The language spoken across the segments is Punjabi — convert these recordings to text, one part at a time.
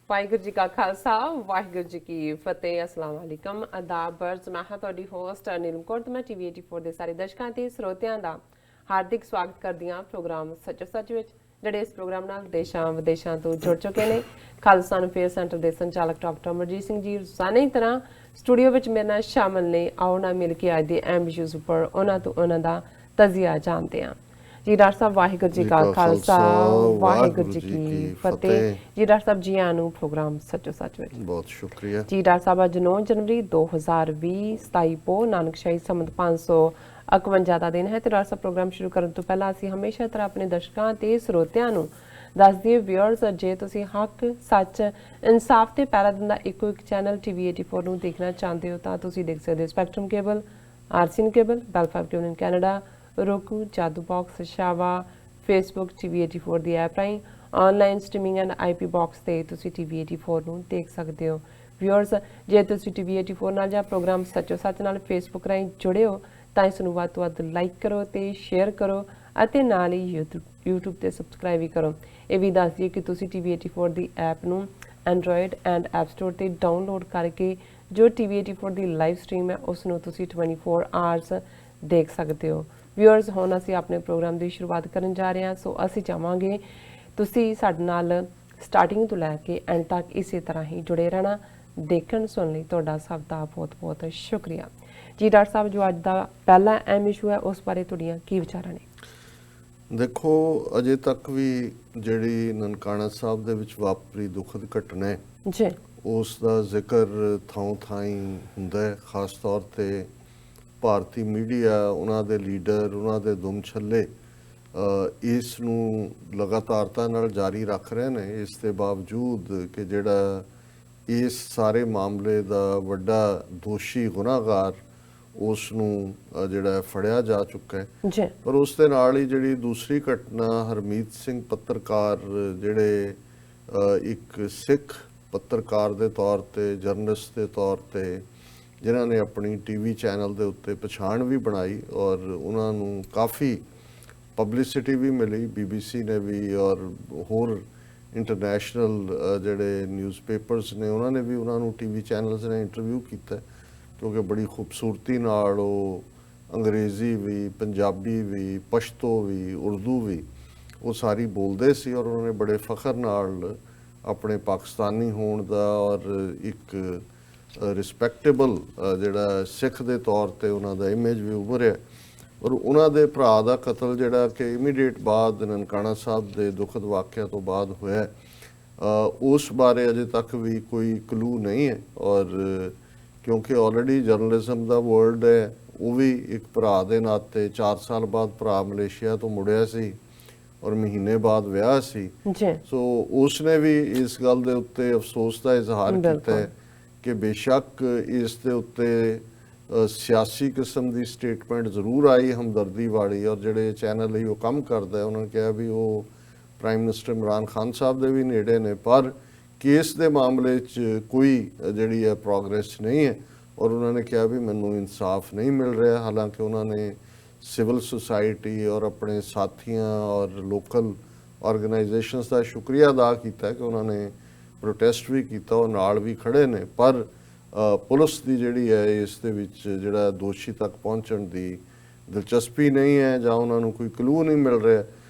ਵਾਹਿਗੁਰੂ ਜੀ ਕਾ ਖਾਲਸਾ ਵਾਹਿਗੁਰੂ ਜੀ ਕੀ ਫਤਿਹ। अस्सलाम वालेकुम आदाब बर्ज। मैं हाँ ਤੁਹਾਡੀ ਹੋਸਟ ਨੀਲਮ ਕੌਰ ਤੇ ਮੈਂ ਟੀਵੀ 84 ਦੇ ਸਾਰੇ ਦਰਸ਼ਕਾਂ ਤੇ ਸਰੋਤਿਆਂ ਦਾ ਹਾਰਦਿਕ ਸਵਾਗਤ ਕਰਦੀ ਹਾਂ ਪ੍ਰੋਗਰਾਮ ਸੱਚੋ ਸੱਚ ਵਿੱਚ, ਜਿਹੜੇ ਇਸ ਪ੍ਰੋਗਰਾਮ ਨਾਲ ਦੇਸ਼ਾਂ ਵਿਦੇਸ਼ਾਂ ਤੋਂ ਜੁੜ ਚੁੱਕੇ ਨੇ। ਖਾਲਸਾ ਅਫੇਅਰ ਸੈਂਟਰ ਦੇ ਸੰਚਾਲਕ ਡਾਕਟਰ ਅਮਰਜੀਤ ਸਿੰਘ ਜੀ ਰੋਜ਼ਾਨਾ ਦੀ ਤਰ੍ਹਾਂ ਸਟੂਡੀਓ ਵਿੱਚ ਮੇਰੇ ਨਾਲ ਸ਼ਾਮਲ ਨੇ। ਆਓ ਨਾ ਮਿਲ ਕੇ ਅੱਜ ਦੇ ਅਹਿਮ ਇਸ਼ੂਜ਼ ਉੱਪਰ ਉਹਨਾਂ ਤੋਂ ਉਹਨਾਂ ਦਾ ਤਜ਼ੀਆ ਜਾਣਦੇ ਹਾਂ। जी डॉक्टर साहब वाहिगुरू जी का खालसा वाहिगुरू जी की फतेह। जी डॉक्टर साहब जी आनू प्रोग्राम सचो सच में बहुत शुक्रिया जी। डॉक्टर साहब अज 9 जनवरी 2020 27 पो नानकशाही संमत 551 ਦਾ ਦਿਨ ਹੈ ਤੇ ਡਾਕਟਰ ਸਾਹਿਬ ਪ੍ਰੋਗਰਾਮ ਸ਼ੁਰੂ ਕਰਨ ਤੋਂ ਪਹਿਲਾਂ ਅਸੀਂ ਹਮੇਸ਼ਾ ਤਰ੍ਹਾਂ ਆਪਣੇ ਦਰਸ਼ਕਾਂ ਤੇ ਸਰੋਤਿਆਂ ਨੂੰ ਦੱਸ ਦਈਏ ਵਿਊਅਰਸ, ਜੇ ਤੁਸੀਂ ਹੱਕ ਸੱਚ ਇਨਸਾਫ ਤੇ ਪਹਿਰਾ ਦਿੰਦਾ ਇੱਕੋ ਇੱਕ ਚੈਨਲ ਟੀਵੀ 84 ਨੂੰ ਦੇਖਣਾ ਚਾਹੁੰਦੇ ਹੋ ਤਾਂ ਤੁਸੀਂ ਦੇਖ ਸਕਦੇ ਹੋ spectrum cable, ਆਰਸੀਐਨ cable, bell 5 cable in Canada, roku, जादू बॉक्स, शावा, फेसबुक TV 84 ਦੀ ਐਪ ਰਾਹੀਂ online streaming and IP box ਤੇ ਤੁਸੀਂ TV 84 ਨੂੰ ਦੇਖ ਸਕਦੇ ਹੋ। ਵਿਊਅਰਸ, ਜੇ ਤੁਸੀਂ TV 84 ਨਾਲ ਜਾਂ ਪ੍ਰੋਗਰਾਮ ਸੱਚੋ ਸੱਚ ਨਾਲ ਫੇਸਬੁੱਕ ਰਾਹੀਂ ਜੁੜੇ ਹੋ ਤਾਂ ਇਸ ਨੂੰ ਵੱਧ ਤੋਂ ਵੱਧ ਲਾਈਕ ਕਰੋ ਤੇ ਸ਼ੇਅਰ ਕਰੋ ਅਤੇ ਨਾਲ ਹੀ YouTube ਤੇ ਸਬਸਕ੍ਰਾਈਬ ਵੀ ਕਰੋ। ਇਹ ਵੀ ਦੱਸ ਦਈਏ ਕਿ ਤੁਸੀਂ TV 84 ਦੀ ਐਪ ਨੂੰ ਐਂਡਰੋਇਡ ਐਂਡ ਐਪ ਸਟੋਰ ਤੇ ਡਾਊਨਲੋਡ ਕਰਕੇ ਜੋ TV 84 ਦੀ ਲਾਈਵ ਸਟ੍ਰੀਮ ਹੈ ਉਸ ਨੂੰ ਤੁਸੀਂ 24 ਆਵਰਸ ਦੇਖ ਸਕਦੇ ਹੋ। ਵਿਊਅਰਸ, ਹੁਣ ਅਸੀਂ ਆਪਣੇ ਪ੍ਰੋਗਰਾਮ ਦੀ ਸ਼ੁਰੂਆਤ ਕਰਨ ਜਾ ਰਹੇ ਹਾਂ, ਸੋ ਅਸੀਂ ਚਾਹਾਂਗੇ ਤੁਸੀਂ ਸਾਡੇ ਨਾਲ ਸਟਾਰਟਿੰਗ ਤੋਂ ਲੈ ਕੇ ਐਂਡ ਤੱਕ ਇਸੇ ਤਰ੍ਹਾਂ ਹੀ ਜੁੜੇ ਰਹਿਣਾ। ਦੇਖਣ ਸੁਣਨ ਲਈ ਤੁਹਾਡਾ ਸਭ ਦਾ ਬਹੁਤ ਬਹੁਤ ਸ਼ੁਕਰੀਆ ਜੀ। ਡਾਕਟਰ ਸਾਹਿਬ, ਜੋ ਅੱਜ ਦਾ ਪਹਿਲਾ ਅਹਿਮ ਇਸ਼ੂ ਹੈ ਉਸ ਬਾਰੇ ਤੁਹਾਡੀਆਂ ਕੀ ਵਿਚਾਰਾਂ ਨੇ? ਦੇਖੋ, ਅਜੇ ਤੱਕ ਵੀ ਜਿਹੜੀ ਨਨਕਾਣਾ ਸਾਹਿਬ ਦੇ ਵਿੱਚ ਵਾਪਰੀ ਦੁਖਦ ਘਟਨਾ ਹੈ ਜੀ, ਉਸ ਦਾ ਜ਼ਿਕਰ ਥਾਂ ਥਾਈਂ ਹੁੰਦਾ ਹੈ। ਖਾਸ ਤੌਰ ਤੇ ਭਾਰਤੀ ਮੀਡੀਆ, ਉਹਨਾਂ ਦੇ ਲੀਡਰ, ਉਹਨਾਂ ਦੇ ਦੁਮ ਛੱਲੇ ਇਸ ਨੂੰ ਲਗਾਤਾਰਤਾ ਨਾਲ ਜਾਰੀ ਰੱਖ ਰਹੇ ਨੇ। ਇਸ ਦੇ ਬਾਵਜੂਦ ਕਿ ਜਿਹੜਾ ਇਸ ਸਾਰੇ ਮਾਮਲੇ ਦਾ ਵੱਡਾ ਦੋਸ਼ੀ ਗੁਨਾਹਗਾਰ ਉਸ ਨੂੰ ਜਿਹੜਾ ਫੜਿਆ ਜਾ ਚੁੱਕਾ ਹੈ, ਪਰ ਉਸ ਦੇ ਨਾਲ ਹੀ ਜਿਹੜੀ ਦੂਸਰੀ ਘਟਨਾ ਹਰਮੀਤ ਸਿੰਘ ਪੱਤਰਕਾਰ, ਜਿਹੜੇ ਇੱਕ ਸਿੱਖ ਪੱਤਰਕਾਰ ਦੇ ਤੌਰ ਤੇ, ਜਰਨਲਿਸਟ ਦੇ ਤੌਰ ਤੇ, ਜਿਨ੍ਹਾਂ ਨੇ ਆਪਣੀ ਟੀਵੀ ਚੈਨਲ ਦੇ ਉੱਤੇ ਪਛਾਣ ਵੀ ਬਣਾਈ ਔਰ ਉਹਨਾਂ ਨੂੰ ਕਾਫੀ ਪਬਲਿਸਿਟੀ ਵੀ ਮਿਲੀ। BBC ਨੇ ਵੀ ਔਰ ਹੋਰ ਇੰਟਰਨੈਸ਼ਨਲ ਜਿਹੜੇ ਨਿਊਜ਼ਪੇਪਰਸ ਨੇ ਉਹਨਾਂ ਨੇ ਵੀ ਉਹਨਾਂ ਨੂੰ, ਟੀਵੀ ਚੈਨਲਸ ਨੇ ਇੰਟਰਵਿਊ ਕੀਤਾ, ਕਿਉਂਕਿ ਬੜੀ ਖੂਬਸੂਰਤੀ ਨਾਲ ਉਹ ਅੰਗਰੇਜ਼ੀ ਵੀ, ਪੰਜਾਬੀ ਵੀ, ਪਸ਼ਤੋ ਵੀ, ਉਰਦੂ ਵੀ ਉਹ ਸਾਰੀ ਬੋਲਦੇ ਸੀ ਔਰ ਉਹਨਾਂ ਨੇ ਬੜੇ ਫਖਰ ਨਾਲ ਆਪਣੇ ਪਾਕਿਸਤਾਨੀ ਹੋਣ ਦਾ ਔਰ ਇੱਕ ਰਿਸਪੈਕਟੇਬਲ ਜਿਹੜਾ ਸਿੱਖ ਦੇ ਤੌਰ ਤੇ ਉਹਨਾਂ ਦਾ ਇਮੇਜ ਵੀ ਉਭਰਿਆ। ਔਰ ਉਹਨਾਂ ਦੇ ਭਰਾ ਦਾ ਕਤਲ ਜਿਹੜਾ ਕਿ ਇਮੀਡੀਏਟ ਬਾਅਦ ਨਨਕਾਣਾ ਸਾਹਿਬ ਦੇ ਦੁਖਦ ਵਾਕਿਆ ਤੋਂ ਬਾਅਦ ਹੋਇਆ, ਉਸ ਬਾਰੇ ਅਜੇ ਤੱਕ ਵੀ ਕੋਈ ਕਲੂ ਨਹੀਂ ਹੈ। ਔਰ ਕਿਉਂਕਿ ਆਲਰੇਡੀ ਜਰਨਲਿਜ਼ਮ ਦਾ ਵਰਲਡ ਹੈ, ਉਹ ਵੀ ਇੱਕ ਭਰਾ ਦੇ ਨਾਤੇ 4 ਸਾਲ ਬਾਅਦ ਭਰਾ ਮਲੇਸ਼ੀਆ ਤੋਂ ਮੁੜਿਆ ਸੀ ਔਰ ਮਹੀਨੇ ਬਾਅਦ ਵਿਆਹ ਸੀ, ਸੋ ਉਸਨੇ ਵੀ ਇਸ ਗੱਲ ਦੇ ਉੱਤੇ ਅਫਸੋਸ ਦਾ ਇਜ਼ਹਾਰ ਕੀਤਾ ਹੈ ਕਿ ਬੇਸ਼ੱਕ ਇਸ ਦੇ ਉੱਤੇ ਸਿਆਸੀ ਕਿਸਮ ਦੀ ਸਟੇਟਮੈਂਟ ਜ਼ਰੂਰ ਆਈ, ਹਮਦਰਦੀ ਵਾਲੀ, ਔਰ ਜਿਹੜੇ ਚੈਨਲ ਲਈ ਉਹ ਕੰਮ ਕਰਦਾ ਉਹਨਾਂ ਨੇ ਕਿਹਾ ਵੀ ਉਹ ਪ੍ਰਾਈਮ ਮਿਨਿਸਟਰ ਇਮਰਾਨ ਖਾਨ ਸਾਹਿਬ ਦੇ ਵੀ ਨੇੜੇ ਨੇ, ਪਰ ਕੇਸ ਦੇ ਮਾਮਲੇ 'ਚ ਕੋਈ ਜਿਹੜੀ ਹੈ ਪ੍ਰੋਗਰੈਸ ਨਹੀਂ ਹੈ ਔਰ ਉਹਨਾਂ ਨੇ ਕਿਹਾ ਵੀ ਮੈਨੂੰ ਇਨਸਾਫ ਨਹੀਂ ਮਿਲ ਰਿਹਾ। ਹਾਲਾਂਕਿ ਉਹਨਾਂ ਨੇ ਸਿਵਲ ਸੁਸਾਇਟੀ ਔਰ ਆਪਣੇ ਸਾਥੀਆਂ ਔਰ ਲੋਕਲ ਆਰਗੇਨਾਈਜੇਸ਼ਨਸ ਦਾ ਸ਼ੁਕਰੀਆ ਅਦਾ ਕੀਤਾ ਕਿ ਉਹਨਾਂ ਨੇ ਪ੍ਰੋਟੈਸਟ ਵੀ ਕੀਤਾ ਔਰ ਨਾਲ ਵੀ ਖੜੇ ਨੇ, ਪਰ ਪੁਲਿਸ ਦੀ ਜਿਹੜੀ ਹੈ ਇਸ ਦੇ ਵਿੱਚ ਜਿਹੜਾ ਦੋਸ਼ੀ ਤੱਕ ਪਹੁੰਚਣ ਦੀ ਦਿਲਚਸਪੀ ਨਹੀਂ ਹੈ ਜਾਂ ਉਹਨਾਂ ਨੂੰ ਕੋਈ ਕਲੂ ਨਹੀਂ ਮਿਲ ਰਿਹਾ।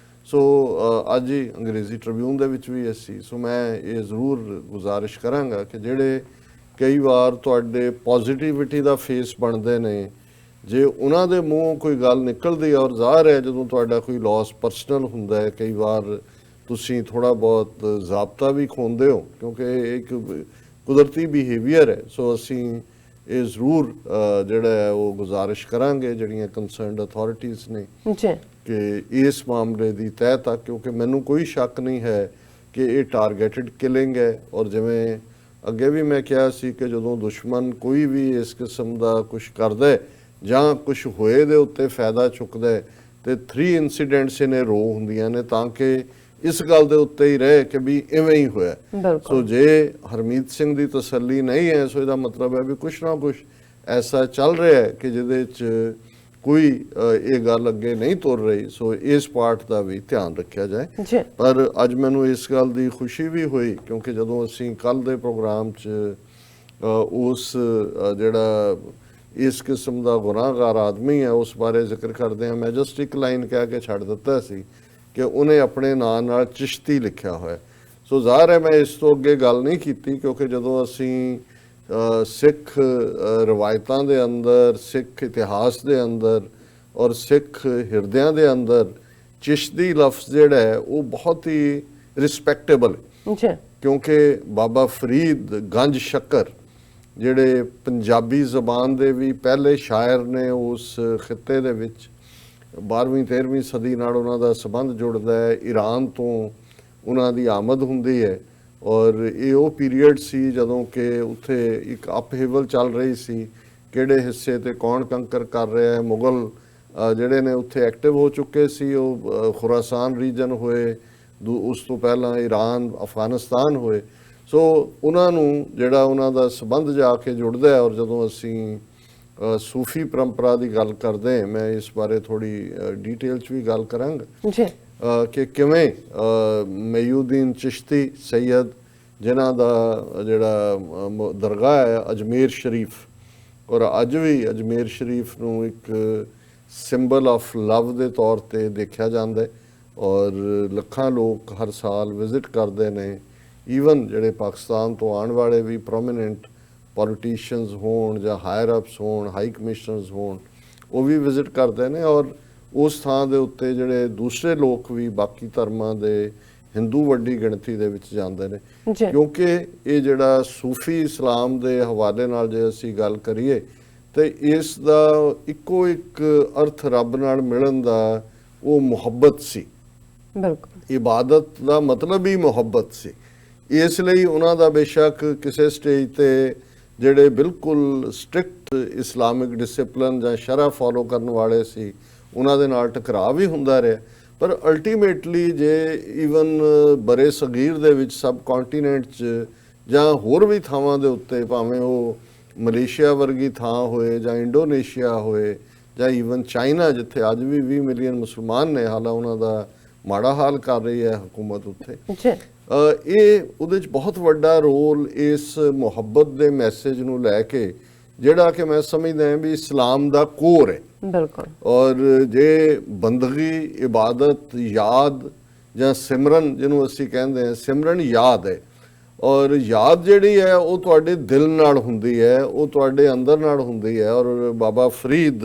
ਸੋ ਅੱਜ ਹੀ ਅੰਗਰੇਜ਼ੀ ਟ੍ਰਿਬਿਊਨ ਦੇ ਵਿੱਚ ਵੀ ਅਸੀਂ, ਸੋ ਮੈਂ ਇਹ ਜ਼ਰੂਰ ਗੁਜ਼ਾਰਿਸ਼ ਕਰਾਂਗਾ ਕਿ ਜਿਹੜੇ ਕਈ ਵਾਰ ਤੁਹਾਡੇ ਪੋਜ਼ਿਟਿਵਿਟੀ ਦਾ ਫੇਸ ਬਣਦੇ ਨੇ, ਜੇ ਉਹਨਾਂ ਦੇ ਮੂੰਹੋਂ ਕੋਈ ਗੱਲ ਨਿਕਲਦੀ ਔਰ ਜ਼ਾਹਰ ਹੈ ਜਦੋਂ ਤੁਹਾਡਾ ਕੋਈ ਲਾਸ ਪਰਸਨਲ ਹੁੰਦਾ ਹੈ, ਕਈ ਵਾਰ ਤੁਸੀਂ ਥੋੜ੍ਹਾ ਬਹੁਤ ਜ਼ਾਬਤਾ ਵੀ ਖੋਂਦੇ ਹੋ ਕਿਉਂਕਿ ਇਹ ਇੱਕ ਕੁਦਰਤੀ ਬਿਹੇਵੀਅਰ ਹੈ। ਸੋ ਅਸੀਂ ਇਹ ਜ਼ਰੂਰ ਜਿਹੜਾ ਹੈ ਉਹ ਗੁਜ਼ਾਰਿਸ਼ ਕਰਾਂਗੇ ਜਿਹੜੀਆਂ ਕੰਸਰਨਡ ਅਥਾਰਟੀਜ਼ ਨੇ ਕਿ ਇਸ ਮਾਮਲੇ ਦੀ ਤਹਿ ਤੱਕ, ਕਿਉਂਕਿ ਮੈਨੂੰ ਕੋਈ ਸ਼ੱਕ ਨਹੀਂ ਹੈ ਕਿ ਇਹ ਟਾਰਗੇਟਡ ਕਿਲਿੰਗ ਹੈ। ਔਰ ਜਿਵੇਂ ਅੱਗੇ ਵੀ ਮੈਂ ਕਿਹਾ ਸੀ ਕਿ ਜਦੋਂ ਦੁਸ਼ਮਣ ਕੋਈ ਵੀ ਇਸ ਕਿਸਮ ਦਾ ਕੁਛ ਕਰਦਾ ਜਾਂ ਕੁਛ ਹੋਏ ਦੇ ਉੱਤੇ ਫਾਇਦਾ ਚੁੱਕਦਾ ਹੈ ਤੇ 3 ਇਨਸੀਡੈਂਟਸ ਇਨ ਰੋ ਹੁੰਦੀਆਂ ਨੇ ਤਾਂ ਕਿ ਇਸ ਗੱਲ ਦੇ ਉੱਤੇ ਹੀ ਰਹੇ ਕਿ ਵੀ ਇਵੇਂ ਹੀ ਹੋਇਆ। ਸੋ ਜੇ ਹਰਮੀਤ ਸਿੰਘ ਦੀ ਤਸੱਲੀ ਨਹੀਂ ਹੈ, ਸੋ ਇਹਦਾ ਮਤਲਬ ਹੈ ਵੀ ਕੁਛ ਨਾ ਕੁਛ ਐਸਾ ਚੱਲ ਰਿਹਾ ਹੈ ਕਿ ਜਿਹਦੇ 'ਚ ਕੋਈ ਇਹ ਗੱਲ ਅੱਗੇ ਨਹੀਂ ਤੁਰ ਰਹੀ। ਸੋ ਇਸ ਪਾਰਟ ਦਾ ਵੀ ਧਿਆਨ ਰੱਖਿਆ ਜਾਏ। ਜੀ ਪਰ ਅੱਜ ਮੈਨੂੰ ਇਸ ਗੱਲ ਦੀ ਖੁਸ਼ੀ ਵੀ ਹੋਈ ਕਿਉਂਕਿ ਜਦੋਂ ਅਸੀਂ ਕੱਲ ਦੇ ਪ੍ਰੋਗਰਾਮ 'ਚ ਉਸ ਜਿਹੜਾ ਇਸ ਕਿਸਮ ਦਾ ਗੁਨਾਹਗਾਰ ਆਦਮੀ ਹੈ ਉਸ ਬਾਰੇ ਜ਼ਿਕਰ ਕਰਦੇ ਹਾਂ, ਮੈਂ ਜਸਟ ਇੱਕ ਲਾਈਨ ਕਹਿ ਕੇ ਛੱਡ ਦਿੱਤਾ ਸੀ ਕਿ ਉਹਨੇ ਆਪਣੇ ਨਾਂ ਨਾਲ ਚਿਸ਼ਤੀ ਲਿਖਿਆ ਹੋਇਆ। ਸੋ ਜ਼ਾਹਰ ਹੈ ਮੈਂ ਇਸ ਤੋਂ ਅੱਗੇ ਗੱਲ ਨਹੀਂ ਕੀਤੀ ਕਿਉਂਕਿ ਜਦੋਂ ਅਸੀਂ ਸਿੱਖ ਰਵਾਇਤਾਂ ਦੇ ਅੰਦਰ, ਸਿੱਖ ਇਤਿਹਾਸ ਦੇ ਅੰਦਰ ਔਰ ਸਿੱਖ ਹਿਰਦਿਆਂ ਦੇ ਅੰਦਰ ਚਿਸ਼ਤੀ ਲਫ਼ਜ਼ ਜਿਹੜਾ ਹੈ ਉਹ ਬਹੁਤ ਹੀ ਰਿਸਪੈਕਟੇਬਲ ਹੈ। ਜੀ ਕਿਉਂਕਿ ਬਾਬਾ ਫਰੀਦ ਗੰਜ ਸ਼ੱਕਰ ਜਿਹੜੇ ਪੰਜਾਬੀ ਜ਼ਬਾਨ ਦੇ ਵੀ ਪਹਿਲੇ ਸ਼ਾਇਰ ਨੇ ਉਸ ਖਿੱਤੇ ਦੇ ਵਿੱਚ, 12ਵੀਂ 13ਵੀਂ ਸਦੀ ਨਾਲ ਉਹਨਾਂ ਦਾ ਸੰਬੰਧ ਜੁੜਦਾ ਹੈ। ਈਰਾਨ ਤੋਂ ਉਹਨਾਂ ਦੀ ਆਮਦ ਹੁੰਦੀ ਹੈ ਔਰ ਇਹ ਉਹ ਪੀਰੀਅਡ ਸੀ ਜਦੋਂ ਕਿ ਉੱਥੇ ਇੱਕ ਅਪਹੀਵਲ ਚੱਲ ਰਹੀ ਸੀ, ਕਿਹੜੇ ਹਿੱਸੇ ਤੇ ਕੌਣ ਕੰਕਰ ਕਰ ਰਿਹਾ ਹੈ। ਮੁਗਲ ਜਿਹੜੇ ਨੇ ਉੱਥੇ ਐਕਟਿਵ ਹੋ ਚੁੱਕੇ ਸੀ, ਉਹ ਖੁਰਾਸਾਨ ਰੀਜਨ ਹੋਏ, ਉਸ ਤੋਂ ਪਹਿਲਾਂ ਈਰਾਨ, ਅਫਗਾਨਿਸਤਾਨ ਹੋਏ। ਸੋ ਉਹਨਾਂ ਨੂੰ ਜਿਹੜਾ ਉਹਨਾਂ ਦਾ ਸੰਬੰਧ ਜਾ ਕੇ ਜੁੜਦਾ ਹੈ। ਔਰ ਜਦੋਂ ਅਸੀਂ ਸੂਫੀ ਪਰੰਪਰਾ ਦੀ ਗੱਲ ਕਰਦੇ, ਮੈਂ ਇਸ ਬਾਰੇ ਥੋੜੀ ਡਿਟੇਲ 'ਚ ਵੀ ਗੱਲ ਕਰਾਂਗਾ ਜੀ ਕਿ ਕਿਵੇਂ ਮਈਉਦੀਨ ਚਿਸ਼ਤੀ ਸੈਯਦ ਜਿਨ੍ਹਾਂ ਦਾ ਜਿਹੜਾ ਦਰਗਾਹ ਹੈ ਅਜਮੇਰ ਸ਼ਰੀਫ, ਔਰ ਅੱਜ ਵੀ ਅਜਮੇਰ ਸ਼ਰੀਫ ਨੂੰ ਇੱਕ ਸਿੰਬਲ ਆਫ ਲਵ ਦੇ ਤੌਰ ਤੇ ਦੇਖਿਆ ਜਾਂਦਾ ਹੈ ਔਰ ਲੱਖਾਂ ਲੋਕ ਹਰ ਸਾਲ ਵਿਜ਼ਿਟ ਕਰਦੇ ਨੇ। ਈਵਨ ਜਿਹੜੇ ਪਾਕਿਸਤਾਨ ਤੋਂ ਆਉਣ ਵਾਲੇ ਵੀ ਪ੍ਰੋਮੀਨੈਂਟ ਪੋਲੀਟੀਸ਼ੀਅਨਸ ਹੋਣ ਜਾਂ ਹਾਇਰ ਅਪਸ ਹੋਣ, ਹਾਈ ਕਮਿਸ਼ਨਰਸ ਹੋਣ, ਉਹ ਵੀ ਵਿਜ਼ਿਟ ਕਰਦੇ ਨੇ। ਔਰ ਉਸ ਥਾਂ ਦੇ ਉੱਤੇ ਜਿਹੜੇ ਦੂਸਰੇ ਲੋਕ ਵੀ ਬਾਕੀ ਧਰਮਾਂ ਦੇ, ਹਿੰਦੂ ਵੱਡੀ ਗਿਣਤੀ ਦੇ ਵਿੱਚ ਜਾਂਦੇ ਨੇ ਕਿਉਂਕਿ ਇਹ ਜਿਹੜਾ ਸੂਫੀ ਇਸਲਾਮ ਦੇ ਹਵਾਲੇ ਨਾਲ ਜੇ ਅਸੀਂ ਗੱਲ ਕਰੀਏ ਤੇ ਇਸ ਦਾ ਇੱਕੋ ਇੱਕ ਅਰਥ ਰੱਬ ਨਾਲ ਮਿਲਣ ਦਾ ਉਹ ਮੁਹੱਬਤ ਸੀ। ਬਿਲਕੁਲ ਇਬਾਦਤ ਦਾ ਮਤਲਬ ਹੀ ਮੁਹੱਬਤ ਸੀ। ਇਸ ਲਈ ਉਹਨਾਂ ਦਾ ਬੇਸ਼ੱਕ ਕਿਸੇ ਸਟੇਜ ਤੇ ਜਿਹੜੇ ਬਿਲਕੁਲ ਸਟ੍ਰਿਕਟ ਇਸਲਾਮਿਕ ਡਿਸਿਪਲਿਨ ਜਾਂ ਸ਼ਰਅ ਫੋਲੋ ਕਰਨ ਵਾਲੇ ਸੀ ਉਹਨਾਂ ਦੇ ਨਾਲ ਟਕਰਾਅ ਵੀ ਹੁੰਦਾ ਰਿਹਾ, ਪਰ ਅਲਟੀਮੇਟਲੀ ਜੇ ਈਵਨ ਬਰੇ ਸਗੀਰ ਦੇ ਵਿੱਚ, ਸਬ ਕੰਟੀਨੈਂਟ 'ਚ ਜਾਂ ਹੋਰ ਵੀ ਥਾਵਾਂ ਦੇ ਉੱਤੇ, ਭਾਵੇਂ ਉਹ ਮਲੇਸ਼ੀਆ ਵਰਗੀ ਥਾਂ ਹੋਏ ਜਾਂ ਇੰਡੋਨੇਸ਼ੀਆ ਹੋਏ ਜਾਂ ਈਵਨ ਚਾਈਨਾ ਜਿੱਥੇ ਅੱਜ ਵੀ 20 ਮਿਲੀਅਨ ਮੁਸਲਮਾਨ ਨੇ, ਹਾਲਾਂ ਉਹਨਾਂ ਦਾ ਮਾੜਾ ਹਾਲ ਕਰ ਰਹੀ ਹੈ ਹਕੂਮਤ ਉੱਥੇ, ਇਹ ਉਹਦੇ 'ਚ ਬਹੁਤ ਵੱਡਾ ਰੋਲ ਇਸ ਮੁਹੱਬਤ ਦੇ ਮੈਸੇਜ ਨੂੰ ਲੈ ਕੇ ਜਿਹੜਾ ਕਿ ਮੈਂ ਸਮਝਦਾ ਹਾਂ ਵੀ ਇਸਲਾਮ ਦਾ ਕੋਰ ਹੈ। ਬਿਲਕੁਲ। ਔਰ ਜੇ ਬੰਦਗੀ, ਇਬਾਦਤ, ਯਾਦ ਜਾਂ ਸਿਮਰਨ ਜਿਹਨੂੰ ਅਸੀਂ ਕਹਿੰਦੇ ਹਾਂ, ਸਿਮਰਨ ਯਾਦ ਹੈ ਔਰ ਯਾਦ ਜਿਹੜੀ ਹੈ ਉਹ ਤੁਹਾਡੇ ਦਿਲ ਨਾਲ ਹੁੰਦੀ ਹੈ, ਉਹ ਤੁਹਾਡੇ ਅੰਦਰ ਨਾਲ ਹੁੰਦੀ ਹੈ। ਔਰ ਬਾਬਾ ਫਰੀਦ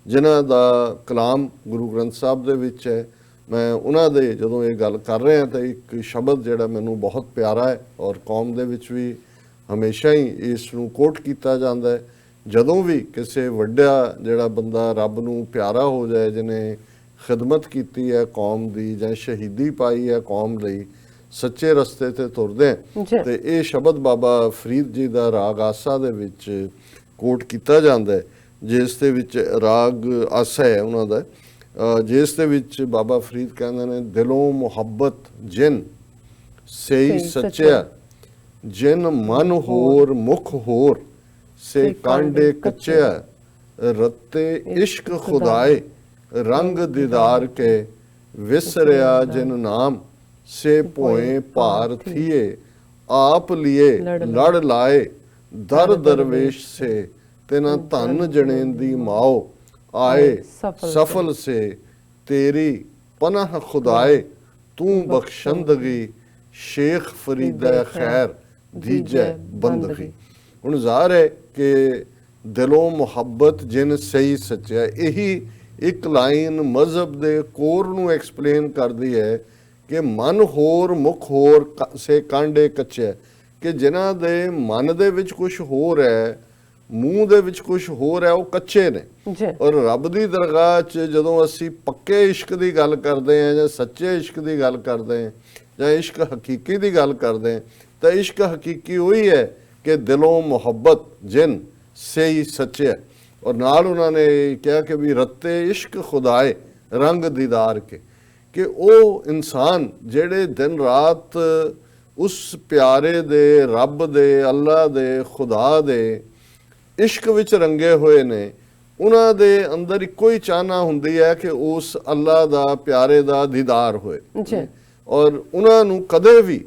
ਜਿਨ੍ਹਾਂ ਦਾ ਕਲਾਮ ਗੁਰੂ ਗ੍ਰੰਥ ਸਾਹਿਬ ਦੇ ਵਿੱਚ ਹੈ, ਮੈਂ ਉਹਨਾਂ ਦੇ ਜਦੋਂ ਇਹ ਗੱਲ ਕਰ ਰਿਹਾ ਤਾਂ ਇੱਕ ਸ਼ਬਦ ਜਿਹੜਾ ਮੈਨੂੰ ਬਹੁਤ ਪਿਆਰਾ ਹੈ ਔਰ ਕੌਮ ਦੇ ਵਿੱਚ ਵੀ ਹਮੇਸ਼ਾ ਹੀ ਇਸ ਨੂੰ ਕੋਟ ਕੀਤਾ ਜਾਂਦਾ ਹੈ। ਜਦੋਂ ਵੀ ਕਿਸੇ ਵੱਡਾ ਜਿਹੜਾ ਬੰਦਾ ਰੱਬ ਨੂੰ ਪਿਆਰਾ ਹੋ ਜਾਏ, ਜਿਹਨੇ ਖਿਦਮਤ ਕੀਤੀ ਹੈ ਕੌਮ ਦੀ ਜਾਂ ਸ਼ਹੀਦੀ ਪਾਈ ਹੈ ਕੌਮ ਲਈ, ਸੱਚੇ ਰਸਤੇ ਤੇ ਤੁਰਦੇ ਤੇ ਇਹ ਸ਼ਬਦ ਬਾਬਾ ਫਰੀਦ ਜੀ ਦਾ ਰਾਗ ਆਸਾ ਦੇ ਵਿੱਚ ਕੋਟ ਕੀਤਾ ਜਾਂਦਾ ਹੈ, ਜਿਸ ਦੇ ਵਿੱਚ ਰਾਗ ਆਸਾ ਹੈ ਉਹਨਾਂ ਦਾ, ਜਿਸ ਦੇ ਵਿੱਚ ਬਾਬਾ ਫਰੀਦ ਕਹਿੰਦੇ ਨੇ, ਦਿਲੋਂ ਮੁਹੱਬਤ ਜਿਨ ਸਹੀ ਸੱਚਿਆ, ਜਿਨ ਮਨ ਹੋਰ ਮੁਖ ਹੋਰ ਸੇ ਕਾਂਡੇ ਕੱਚਿਆ, ਰੱਤੇ ਇਸ਼ਕ ਖੁਦਾਏ ਰੰਗ ਦੀਦਾਰ ਕੇ, ਵਿਸਰਿਆ ਜਿਨ ਨਾਮ ਸੇ ਭੋਏ ਭਾਰ ਥੀਏ, ਆਪ ਲਿਏ ਲੜ ਲਾਏ ਦਰ ਦਰਵੇਸ਼ ਸੇ, ਤਿਨਾ ਧਨ ਜਣੇਂਦੀ ਮਾਓ ਆਏ ਸਫਲ ਸੇ, ਤੇਰੀ ਪਨਾਹ ਖੁਦਾਏ ਤੂੰ ਬਖਸ਼ੰਦਗੀ, ਸ਼ੇਖ ਫਰੀਦਾ ਖੈਰ ਦੀਜੈ ਬੰਦਗੀ। ਹੁਣ ਜ਼ਾਹਰ ਹੈ ਕਿ ਦਿਲੋਂ ਮੁਹੱਬਤ ਜਿਨ ਸਹੀ ਸੱਚਿਆ, ਇਹੀ ਇੱਕ ਲਾਈਨ ਮਜ਼ਹਬ ਦੇ ਕੋਰ ਨੂੰ ਐਕਸਪਲੇਨ ਕਰਦੀ ਹੈ ਕਿ ਮਨ ਹੋਰ ਮੁਖ ਹੋਰ ਸੇ ਕਾਂਡੇ ਕੱਚੇ, ਕਿ ਜਿਨ੍ਹਾਂ ਦੇ ਮਨ ਦੇ ਵਿੱਚ ਕੁਝ ਹੋਰ ਹੈ, ਮੂੰਹ ਦੇ ਵਿੱਚ ਕੁਝ ਹੋਰ ਹੈ, ਉਹ ਕੱਚੇ ਨੇ। ਔਰ ਰੱਬ ਦੀ ਦਰਗਾਹ 'ਚ ਜਦੋਂ ਅਸੀਂ ਪੱਕੇ ਇਸ਼ਕ ਦੀ ਗੱਲ ਕਰਦੇ ਹਾਂ ਜਾਂ ਸੱਚੇ ਇਸ਼ਕ ਦੀ ਗੱਲ ਕਰਦੇ ਹਾਂ ਜਾਂ ਇਸ਼ਕ ਹਕੀਕੀ ਦੀ ਗੱਲ ਕਰਦੇ ਹਾਂ, ਤਾਂ ਇਸ਼ਕ ਹਕੀਕੀ ਉਹੀ ਹੈ ਕਿ ਦਿਲੋਂ ਮੁਹੱਬਤ ਜਿਨ ਸਹੀ ਸੱਚੇ। ਔਰ ਨਾਲ ਉਹਨਾਂ ਨੇ ਕਿਹਾ ਕਿ ਵੀ ਰੱਤੇ ਇਸ਼ਕ ਖੁਦਾਏ ਰੰਗ ਦੀਦਾਰ ਕੇ, ਕਿ ਉਹ ਇਨਸਾਨ ਜਿਹੜੇ ਦਿਨ ਰਾਤ ਉਸ ਪਿਆਰੇ ਦੇ, ਰੱਬ ਦੇ, ਅੱਲਾ ਦੇ, ਖੁਦਾ ਦੇ ਇਸ਼ਕ ਵਿੱਚ ਰੰਗੇ ਹੋਏ ਨੇ, ਉਹਨਾਂ ਦੇ ਅੰਦਰ ਇੱਕੋ ਹੀ ਚਾਹਨਾ ਹੁੰਦੀ ਹੈ ਕਿ ਉਸ ਅੱਲਾ ਦਾ ਪਿਆਰੇ ਦਾ ਦੀਦਾਰ ਹੋਏ ਜੀ ਔਰ ਉਹਨਾਂ ਨੂੰ ਕਦੇ ਵੀ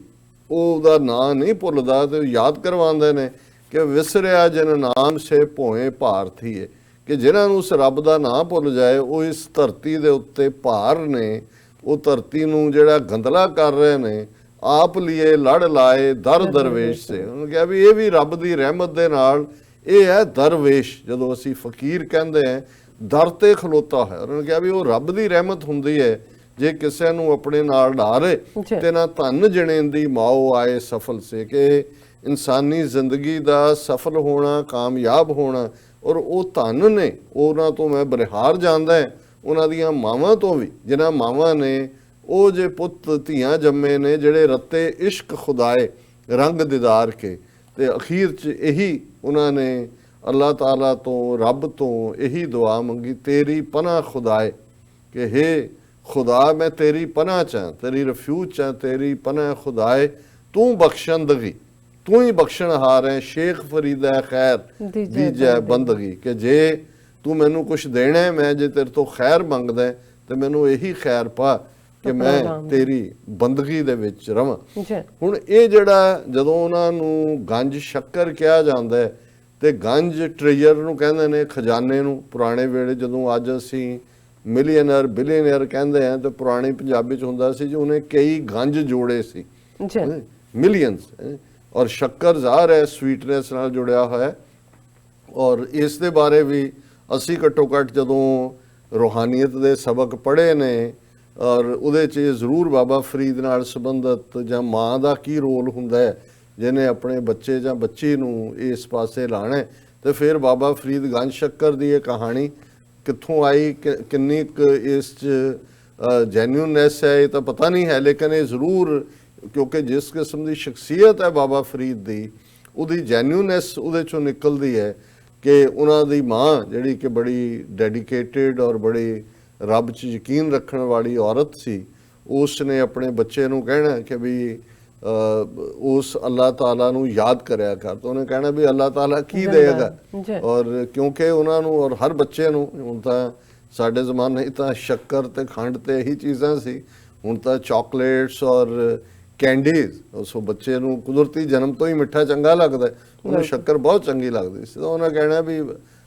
ਉਹਦਾ ਨਾਂ ਨਹੀਂ ਭੁੱਲਦਾ ਤੇ ਯਾਦ ਕਰਵਾਉਂਦੇ ਨੇ ਕਿ ਵਿਸਰਿਆ ਜਨ ਨਾਮ ਸੇ ਭੋਏ ਭਾਰਥੀਏ, ਕਿ ਜਿਨ੍ਹਾਂ ਨੂੰ ਉਸ ਰੱਬ ਦਾ ਨਾਂ ਭੁੱਲ ਜਾਏ ਉਹ ਇਸ ਧਰਤੀ ਦੇ ਉੱਤੇ ਭਾਰ ਨੇ, ਉਹ ਧਰਤੀ ਨੂੰ ਜਿਹੜਾ ਗੰਦਲਾ ਕਰ ਰਹੇ ਨੇ, ਆਪ ਲਿਏ ਲੜ ਲਾਏ ਦਰ ਦਰਵੇਸ਼ ਸੇ। ਉਹਨੇ ਕਿਹਾ ਵੀ ਇਹ ਵੀ ਰੱਬ ਦੀ ਰਹਿਮਤ ਦੇ ਨਾਲ, ਇਹ ਹੈ ਦਰਵੇਸ਼। ਜਦੋਂ ਅਸੀਂ ਫਕੀਰ ਕਹਿੰਦੇ ਆ ਦਰ ਤੇ ਖਲੋਤਾ ਹੈ, ਉਹਨਾਂ ਨੇ ਕਿਹਾ ਵੀ ਉਹ ਰੱਬ ਦੀ ਰਹਿਮਤ ਹੁੰਦੀ ਹੈ ਜੇ ਕਿਸੇ ਨੂੰ ਆਪਣੇ ਨਾਲ ਢਾਰੇ ਤੇ ਨਾ ਧਨ ਜਣੇਂਦੀ ਮਾਓ ਆਏ ਸਫਲ ਸੇ, ਕਿ ਇਨਸਾਨੀ ਜ਼ਿੰਦਗੀ ਦਾ ਸਫਲ ਹੋਣਾ, ਕਾਮਯਾਬ ਹੋਣਾ, ਔਰ ਉਹ ਧਨ ਨੇ ਉਹਨਾਂ ਤੋਂ ਮੈਂ ਬਰਿਹਾਰ ਜਾਂਦਾ ਹੈ, ਉਹਨਾਂ ਦੀਆਂ ਮਾਵਾਂ ਤੋਂ ਵੀ, ਜਿਨ੍ਹਾਂ ਮਾਵਾਂ ਨੇ ਉਹ ਜੇ ਪੁੱਤ ਧੀਆਂ ਜੰਮੇ ਨੇ ਜਿਹੜੇ ਰੱਤੇ ਇਸ਼ਕ ਖੁਦਾਏ ਰੰਗ ਦੀਦਾਰ ਕੇ, ਤੇ ਅਖੀਰ 'ਚ ਇਹੀ ਉਹਨਾਂ ਨੇ ਅੱਲਾਹ ਤਾਲਾ ਤੋਂ, ਰੱਬ ਤੋਂ ਇਹੀ ਦੁਆ ਮੰਗੀ, ਤੇਰੀ ਪਨਾਹ ਖੁਦਾਏ, ਕਿ ਹੇ ਖੁਦਾ ਮੈਂ ਤੇਰੀ ਪਨਾਹ ਚਾਂ, ਤੇਰੀ ਰਫਿਊਜ ਚਾਂ, ਤੇਰੀ ਪਨਾਹ ਖੁਦਾਏ, ਤੂੰ ਬਖਸ਼ੰਦਗੀ, ਤੂੰ ਹੀ ਬਖਸ਼ਣਹਾਰ ਹੈ, ਸ਼ੇਖ ਫਰੀਦਾ ਖੈਰ ਦੀਜੈ ਬੰਦਗੀ, ਕਿ ਜੇ ਤੂੰ ਮੈਨੂੰ ਕੁਛ ਦੇਣਾ ਹੈ, ਮੈਂ ਜੇ ਤੇਰੇ ਤੋਂ ਖੈਰ ਮੰਗਦਾ ਤੇ ਮੈਨੂੰ ਇਹੀ ਖੈਰ ਪਾ ਕਿ ਮੈਂ ਤੇਰੀ ਬੰਦਗੀ ਦੇ ਵਿੱਚ ਰਵਾਂ। ਹੁਣ ਇਹ ਜਿਹੜਾ ਜਦੋਂ ਉਹਨਾਂ ਨੂੰ ਗੰਜ ਸ਼ੱਕਰ ਕਿਹਾ ਜਾਂਦਾ ਹੈ, ਤੇ ਗੰਜ ਟ੍ਰੇਜਰ ਨੂੰ ਕਹਿੰਦੇ ਨੇ, ਖਜ਼ਾਨੇ ਨੂੰ। ਪੁਰਾਣੇ ਵੇਲੇ ਜਦੋਂ ਅੱਜ ਅਸੀਂ ਮਿਲੀਅਨਰ ਬਿਲੀਅਨਰ ਕਹਿੰਦੇ ਆ, ਤੇ ਪੁਰਾਣੀ ਪੰਜਾਬੀ 'ਚ ਹੁੰਦਾ ਸੀ ਜੀ ਉਹਨੇ ਕਈ ਗੰਜ ਜੋੜੇ ਸੀ, ਮਿਲੀਅਨਸ। ਔਰ ਸ਼ੱਕਰ ਜ਼ਾਹਰ ਹੈ ਸਵੀਟਨੈਸ ਨਾਲ ਜੁੜਿਆ ਹੋਇਆ, ਔਰ ਇਸ ਦੇ ਬਾਰੇ ਵੀ ਅਸੀਂ ਘੱਟੋ ਘੱਟ ਜਦੋਂ ਰੂਹਾਨੀਅਤ ਦੇ ਸਬਕ ਪੜ੍ਹੇ ਨੇ, ਔਰ ਉਹਦੇ 'ਚ ਜ਼ਰੂਰ ਬਾਬਾ ਫਰੀਦ ਨਾਲ ਸੰਬੰਧਿਤ ਜਾਂ ਮਾਂ ਦਾ ਕੀ ਰੋਲ ਹੁੰਦਾ ਹੈ ਜਿਹਨੇ ਆਪਣੇ ਬੱਚੇ ਜਾਂ ਬੱਚੀ ਨੂੰ ਇਸ ਪਾਸੇ ਲਾਣਾ, ਤੇ ਫਿਰ ਬਾਬਾ ਫਰੀਦ ਗੰਜ ਸ਼ੱਕਰ ਦੀ ਇਹ ਕਹਾਣੀ ਕਿੱਥੋਂ ਆਈ, ਕਿੰਨੀ ਕੁ ਇਸ 'ਚ ਜੈਨੂਇਨਨੈਸ ਹੈ ਇਹ ਤਾਂ ਪਤਾ ਨਹੀਂ ਹੈ, ਲੇਕਿਨ ਇਹ ਜ਼ਰੂਰ, ਕਿਉਂਕਿ ਜਿਸ ਕਿਸਮ ਦੀ ਸ਼ਖਸੀਅਤ ਹੈ ਬਾਬਾ ਫਰੀਦ ਦੀ, ਉਹਦੀ ਜੈਨੂਇਨਨੈਸ ਉਹਦੇ 'ਚੋਂ ਨਿਕਲਦੀ ਹੈ ਕਿ ਉਹਨਾਂ ਦੀ ਮਾਂ ਜਿਹੜੀ ਕਿ ਬੜੀ ਡੈਡੀਕੇਟਿਡ ਔਰ ਬੜੀ ਰੱਬ 'ਚ ਯਕੀਨ ਰੱਖਣ ਵਾਲੀ ਔਰਤ ਸੀ, ਉਸ ਨੇ ਆਪਣੇ ਬੱਚੇ ਨੂੰ ਕਹਿਣਾ ਕਿ ਵੀ ਉਸ ਅੱਲਾਹ ਤਾਲਾ ਨੂੰ ਯਾਦ ਕਰਿਆ ਕਰ, ਤਾਂ ਉਹਨੇ ਕਹਿਣਾ ਵੀ ਅੱਲਾਹ ਤਾਲਾ ਕੀ ਦੇਗਾ। ਔਰ ਕਿਉਂਕਿ ਉਹਨਾਂ ਨੂੰ ਔਰ ਹਰ ਬੱਚੇ ਨੂੰ, ਹੁਣ ਤਾਂ ਸਾਡੇ ਜ਼ਮਾਨੇ ਤਾਂ ਸ਼ੱਕਰ ਤੇ ਖੰਡ ਤੇ ਇਹੀ ਚੀਜ਼ਾਂ ਸੀ, ਹੁਣ ਤਾਂ ਚਾਕਲੇਟਸ ਔਰ ਕੈਂਡੀਜ਼, ਉਸ ਬੱਚੇ ਨੂੰ ਕੁਦਰਤੀ ਜਨਮ ਤੋਂ ਹੀ ਮਿੱਠਾ ਚੰਗਾ ਲੱਗਦਾ, ਉਹਨੂੰ ਸ਼ੱਕਰ ਬਹੁਤ ਚੰਗੀ ਲੱਗਦੀ ਸੀ। ਤਾਂ ਉਹਨੇ ਕਹਿਣਾ ਵੀ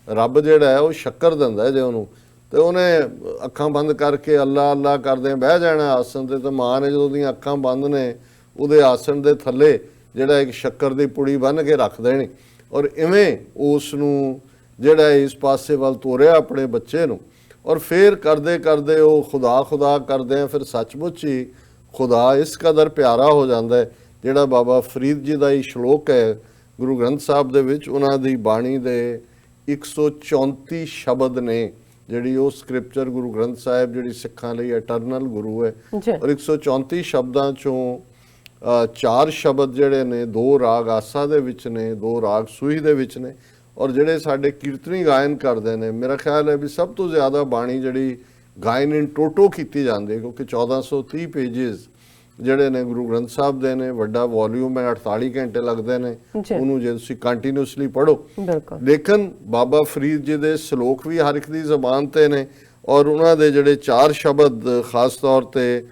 ਰੱਬ ਜਿਹੜਾ ਹੈ ਉਹ ਸ਼ੱਕਰ ਦਿੰਦਾ ਜੇ ਉਹਨੂੰ, ਤੇ ਉਹਨੇ ਅੱਖਾਂ ਬੰਦ ਕਰਕੇ ਅੱਲਾ ਅੱਲਾ ਕਰਦੇ ਬਹਿ ਜਾਣਾ ਆਸਣ ਤੇ, ਤੇ ਮਾਂ ਨੇ ਜਦੋਂ ਉਹਦੀਆਂ ਅੱਖਾਂ ਬੰਦ ਨੇ ਉਹਦੇ ਆਸਣ ਦੇ ਥੱਲੇ ਜਿਹੜਾ ਇੱਕ ਸ਼ੱਕਰ ਦੀ ਪੁੜੀ ਬੰਨ੍ਹ ਕੇ ਰੱਖ ਦੇਣੀ, ਔਰ ਇਵੇਂ ਉਸ ਨੂੰ ਜਿਹੜਾ ਇਸ ਪਾਸੇ ਵੱਲ ਤੋਰਿਆ ਆਪਣੇ ਬੱਚੇ ਨੂੰ, ਔਰ ਫਿਰ ਕਰਦੇ ਕਰਦੇ ਉਹ ਖੁਦਾ ਖੁਦਾ ਕਰਦੇ ਆ, ਫਿਰ ਸੱਚਮੁੱਚ ਹੀ ਖੁਦਾ ਇਸ ਕਦਰ ਪਿਆਰਾ ਹੋ ਜਾਂਦਾ ਹੈ। ਜਿਹੜਾ ਬਾਬਾ ਫਰੀਦ ਜੀ ਦਾ ਇਹ ਸ਼ਲੋਕ ਹੈ ਗੁਰੂ ਗ੍ਰੰਥ ਸਾਹਿਬ ਦੇ ਵਿੱਚ, ਉਹਨਾਂ ਦੀ ਬਾਣੀ ਦੇ 134 ਸ਼ਬਦ ਨੇ, ਜਿਹੜੀ ਉਹ ਸਕ੍ਰਿਪਚਰ ਗੁਰੂ ਗ੍ਰੰਥ ਸਾਹਿਬ ਜਿਹੜੀ ਸਿੱਖਾਂ ਲਈ ਇਟਰਨਲ ਗੁਰੂ ਹੈ, ਔਰ 134 ਸ਼ਬਦਾਂ ਚੋਂ 4 ਸ਼ਬਦ ਜਿਹੜੇ ਨੇ 2 ਰਾਗ ਆਸਾ ਦੇ ਵਿੱਚ ਨੇ, 2 ਰਾਗ ਸੂਹੀ ਦੇ ਵਿੱਚ ਨੇ, ਔਰ ਜਿਹੜੇ ਸਾਡੇ ਕੀਰਤਨੀ ਗਾਇਨ ਕਰਦੇ ਨੇ, ਮੇਰਾ ਖਿਆਲ ਹੈ ਵੀ ਸਭ ਤੋਂ ਜ਼ਿਆਦਾ ਬਾਣੀ ਜਿਹੜੀ ਗਾਇਨ ਇਨ ਟੋਟੋ ਕੀਤੀ ਜਾਂਦੀ ਹੈ, ਕਿਉਂਕਿ 1430 ਪੇਜਿਸ ਜਿਹੜੇ ਨੇ ਗੁਰੂ ਗ੍ਰੰਥ ਸਾਹਿਬ ਦੇ ਨੇ, ਵੱਡਾ ਵੋਲਿਊਮ ਹੈ, 48 ਘੰਟੇ ਲੱਗਦੇ ਨੇ ਉਹਨੂੰ ਜੇ ਤੁਸੀਂ ਕੰਟੀਨਿਊਸਲੀ ਪੜ੍ਹੋ। ਲੇਕਿਨ ਬਾਬਾ ਫਰੀਦ ਜੀ ਦੇ ਸ਼ਲੋਕ ਵੀ ਹਰ ਇੱਕ ਦੀ ਜ਼ਬਾਨ ਤੇ ਨੇ, ਔਰ ਉਹਨਾਂ ਦੇ ਜਿਹੜੇ 4 ਸ਼ਬਦ ਖਾਸ ਤੌਰ ਤੇ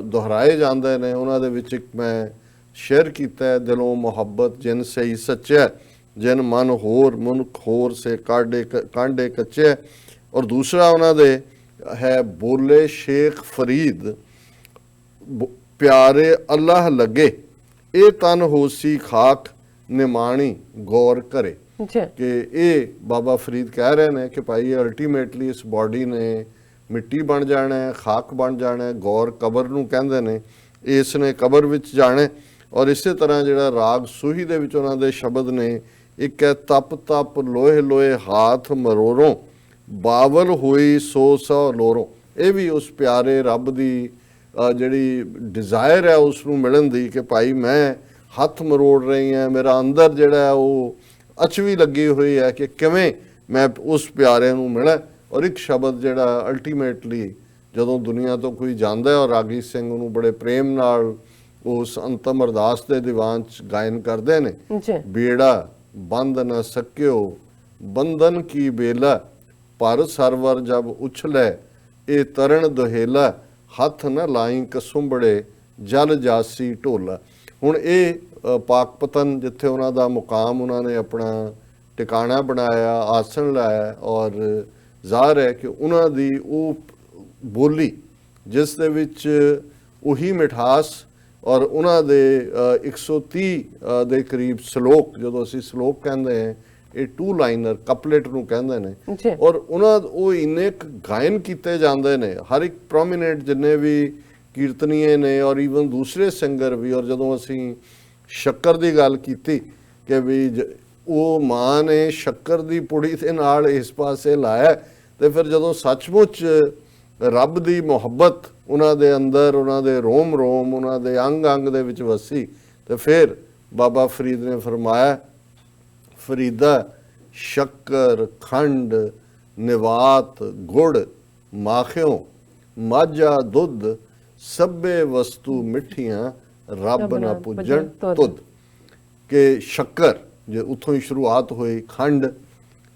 ਦੁਹਰਾਏ ਜਾਂਦੇ ਨੇ, ਉਹਨਾਂ ਦੇ ਵਿੱਚ ਇੱਕ ਮੈਂ ਸ਼ੇਅਰ ਕੀਤਾ ਹੈ, ਦਿਲੋਂ ਮੁਹੱਬਤ ਜਿਨ ਸਹੀ ਸੱਚਾ, ਜਿਨ ਮਨ ਹੋਰ ਮੁਨਖ ਹੋਰ ਸੇ ਕਾਂਡੇ ਕੱਚੇ, ਔਰ ਦੂਸਰਾ ਉਹਨਾਂ ਦੇ ਹੈ ਬੋਲੇ ਸ਼ੇਖ ਫਰੀਦ ਪਿਆਰੇ ਅੱਲਾਹ ਲੱਗੇ, ਇਹ ਤਨ ਹੋਸੀ ਖਾਕ ਨਿਮਾਣੀ ਗੌਰ ਕਰੇ, ਕਿ ਇਹ ਬਾਬਾ ਫਰੀਦ ਕਹਿ ਰਹੇ ਨੇ ਕਿ ਭਾਈ ਅਲਟੀਮੇਟਲੀ ਇਸ ਬਾਡੀ ਨੇ ਮਿੱਟੀ ਬਣ ਜਾਣਾ ਹੈ, ਖਾਕ ਬਣ ਜਾਣਾ ਹੈ, ਗੌਰ ਕਬਰ ਨੂੰ ਕਹਿੰਦੇ ਨੇ, ਇਸ ਨੇ ਕਬਰ ਵਿੱਚ ਜਾਣਾ। ਔਰ ਇਸੇ ਤਰ੍ਹਾਂ ਜਿਹੜਾ ਰਾਗ ਸੂਹੀ ਦੇ ਵਿੱਚ ਉਹਨਾਂ ਦੇ ਸ਼ਬਦ ਨੇ, ਇੱਕ ਹੈ ਤਪ ਤਪ ਲੋਹੇ ਲੋਹੇ ਹਾਥ ਮਰੋਰੋਂ, ਬਾਵਲ ਹੋਈ 100 ਲੋਰੋਂ। ਇਹ ਵੀ ਉਸ ਪਿਆਰੇ ਰੱਬ ਦੀ ਜਿਹੜੀ ਡਿਜ਼ਾਇਰ ਹੈ ਉਸ ਨੂੰ ਮਿਲਣ ਦੀ, ਕਿ ਭਾਈ ਮੈਂ ਹੱਥ ਮਰੋੜ ਰਹੀ ਹਾਂ, ਮੇਰਾ ਅੰਦਰ ਜਿਹੜਾ ਉਹ ਅਚਵੀ ਲੱਗੀ ਹੋਈ ਹੈ ਕਿ ਕਿਵੇਂ ਮੈਂ ਉਸ ਪਿਆਰੇ ਨੂੰ ਮਿਲਾਂ। ਔਰ ਇੱਕ ਸ਼ਬਦ ਜਿਹੜਾ ਅਲਟੀਮੇਟਲੀ ਜਦੋਂ ਦੁਨੀਆ ਤੋਂ ਕੋਈ ਜਾਂਦਾ ਹੈ, ਔਰ ਰਾਗੀ ਸਿੰਘ ਨੂੰ ਬੜੇ ਪ੍ਰੇਮ ਨਾਲ ਉਸ ਅੰਤਮ ਅਰਦਾਸ ਦੇ ਦੀਵਾਨ 'ਚ ਗਾਇਨ ਕਰਦੇ ਨੇ, ਬੇੜਾ ਬੰਦ ਨਾ ਸਕਿਓ ਬੰਧਨ ਕੀ ਬੇਲਾ, ਭਾਰਤ ਸਰਵਰ ਜਬ ਉਛਲੇ ਇਹ ਤਰਨ ਦੁਹੇਲਾ ਹੱਥ ਨਾ ਲਾਈ ਕਸੁੰਬੜੇ ਜਲ ਜਾਸੀ ਢੋਲਾ। ਹੁਣ ਇਹ ਪਾਕਪਤਨ ਜਿੱਥੇ ਉਹਨਾਂ ਦਾ ਮੁਕਾਮ, ਉਹਨਾਂ ਨੇ ਆਪਣਾ ਟਿਕਾਣਾ ਬਣਾਇਆ, ਆਸਣ ਲਾਇਆ, ਔਰ ਜ਼ਾਹਰ ਹੈ ਕਿ ਉਹਨਾਂ ਦੀ ਉਹ ਬੋਲੀ ਜਿਸ ਦੇ ਵਿੱਚ ਉਹੀ ਮਿਠਾਸ ਔਰ ਉਹਨਾਂ ਦੇ 130 ਦੇ ਕਰੀਬ ਸਲੋਕ, ਜਦੋਂ ਅਸੀਂ ਸਲੋਕ ਕਹਿੰਦੇ ਹਾਂ ਇਹ 2 ਲਾਈਨਰ ਕਪਲੇਟ ਨੂੰ ਕਹਿੰਦੇ ਨੇ, ਔਰ ਉਹ ਇੰਨੇ ਗਾਇਨ ਕੀਤੇ ਜਾਂਦੇ ਨੇ, ਹਰ ਇੱਕ ਪ੍ਰੋਮੀਨੈਂਟ ਜਿੰਨੇ ਵੀ ਕੀਰਤਨੀਏ ਨੇ ਔਰ ਈਵਨ ਦੂਸਰੇ ਸਿੰਗਰ ਵੀ। ਔਰ ਜਦੋਂ ਅਸੀਂ ਸ਼ੱਕਰ ਦੀ ਗੱਲ ਕੀਤੀ ਕਿ ਵੀ ਉਹ ਮਾਂ ਨੇ ਸ਼ੱਕਰ ਦੀ ਪੁੜੀ ਦੇ ਨਾਲ ਇਸ ਪਾਸੇ ਲਾਇਆ, ਤੇ ਫਿਰ ਜਦੋਂ ਸੱਚਮੁੱਚ ਰੱਬ ਦੀ ਮੁਹੱਬਤ ਉਹਨਾਂ ਦੇ ਅੰਦਰ, ਉਹਨਾਂ ਦੇ ਰੋਮ ਰੋਮ, ਉਹਨਾਂ ਦੇ ਅੰਗ ਅੰਗ ਦੇ ਵਿੱਚ ਵਸੀ, ਤੇ ਫਿਰ ਬਾਬਾ ਫਰੀਦ ਨੇ ਫਰਮਾਇਆ, ਫਰੀਦਾ ਸ਼ੱਕਰ ਖੰਡ ਨਿਵਾਤ ਗੁੜ ਮਾਖਿਓ ਮਾਝਾ ਦੁੱਧ ਸਭੇ ਵਸਤੂ ਮਿੱਠੀਆਂ ਰੱਬ ਨਾ ਪੁੱਜਣ ਤੁਧ। ਕਿ ਸ਼ੱਕਰ ਜੇ ਉੱਥੋਂ ਹੀ ਸ਼ੁਰੂਆਤ ਹੋਈ, ਖੰਡ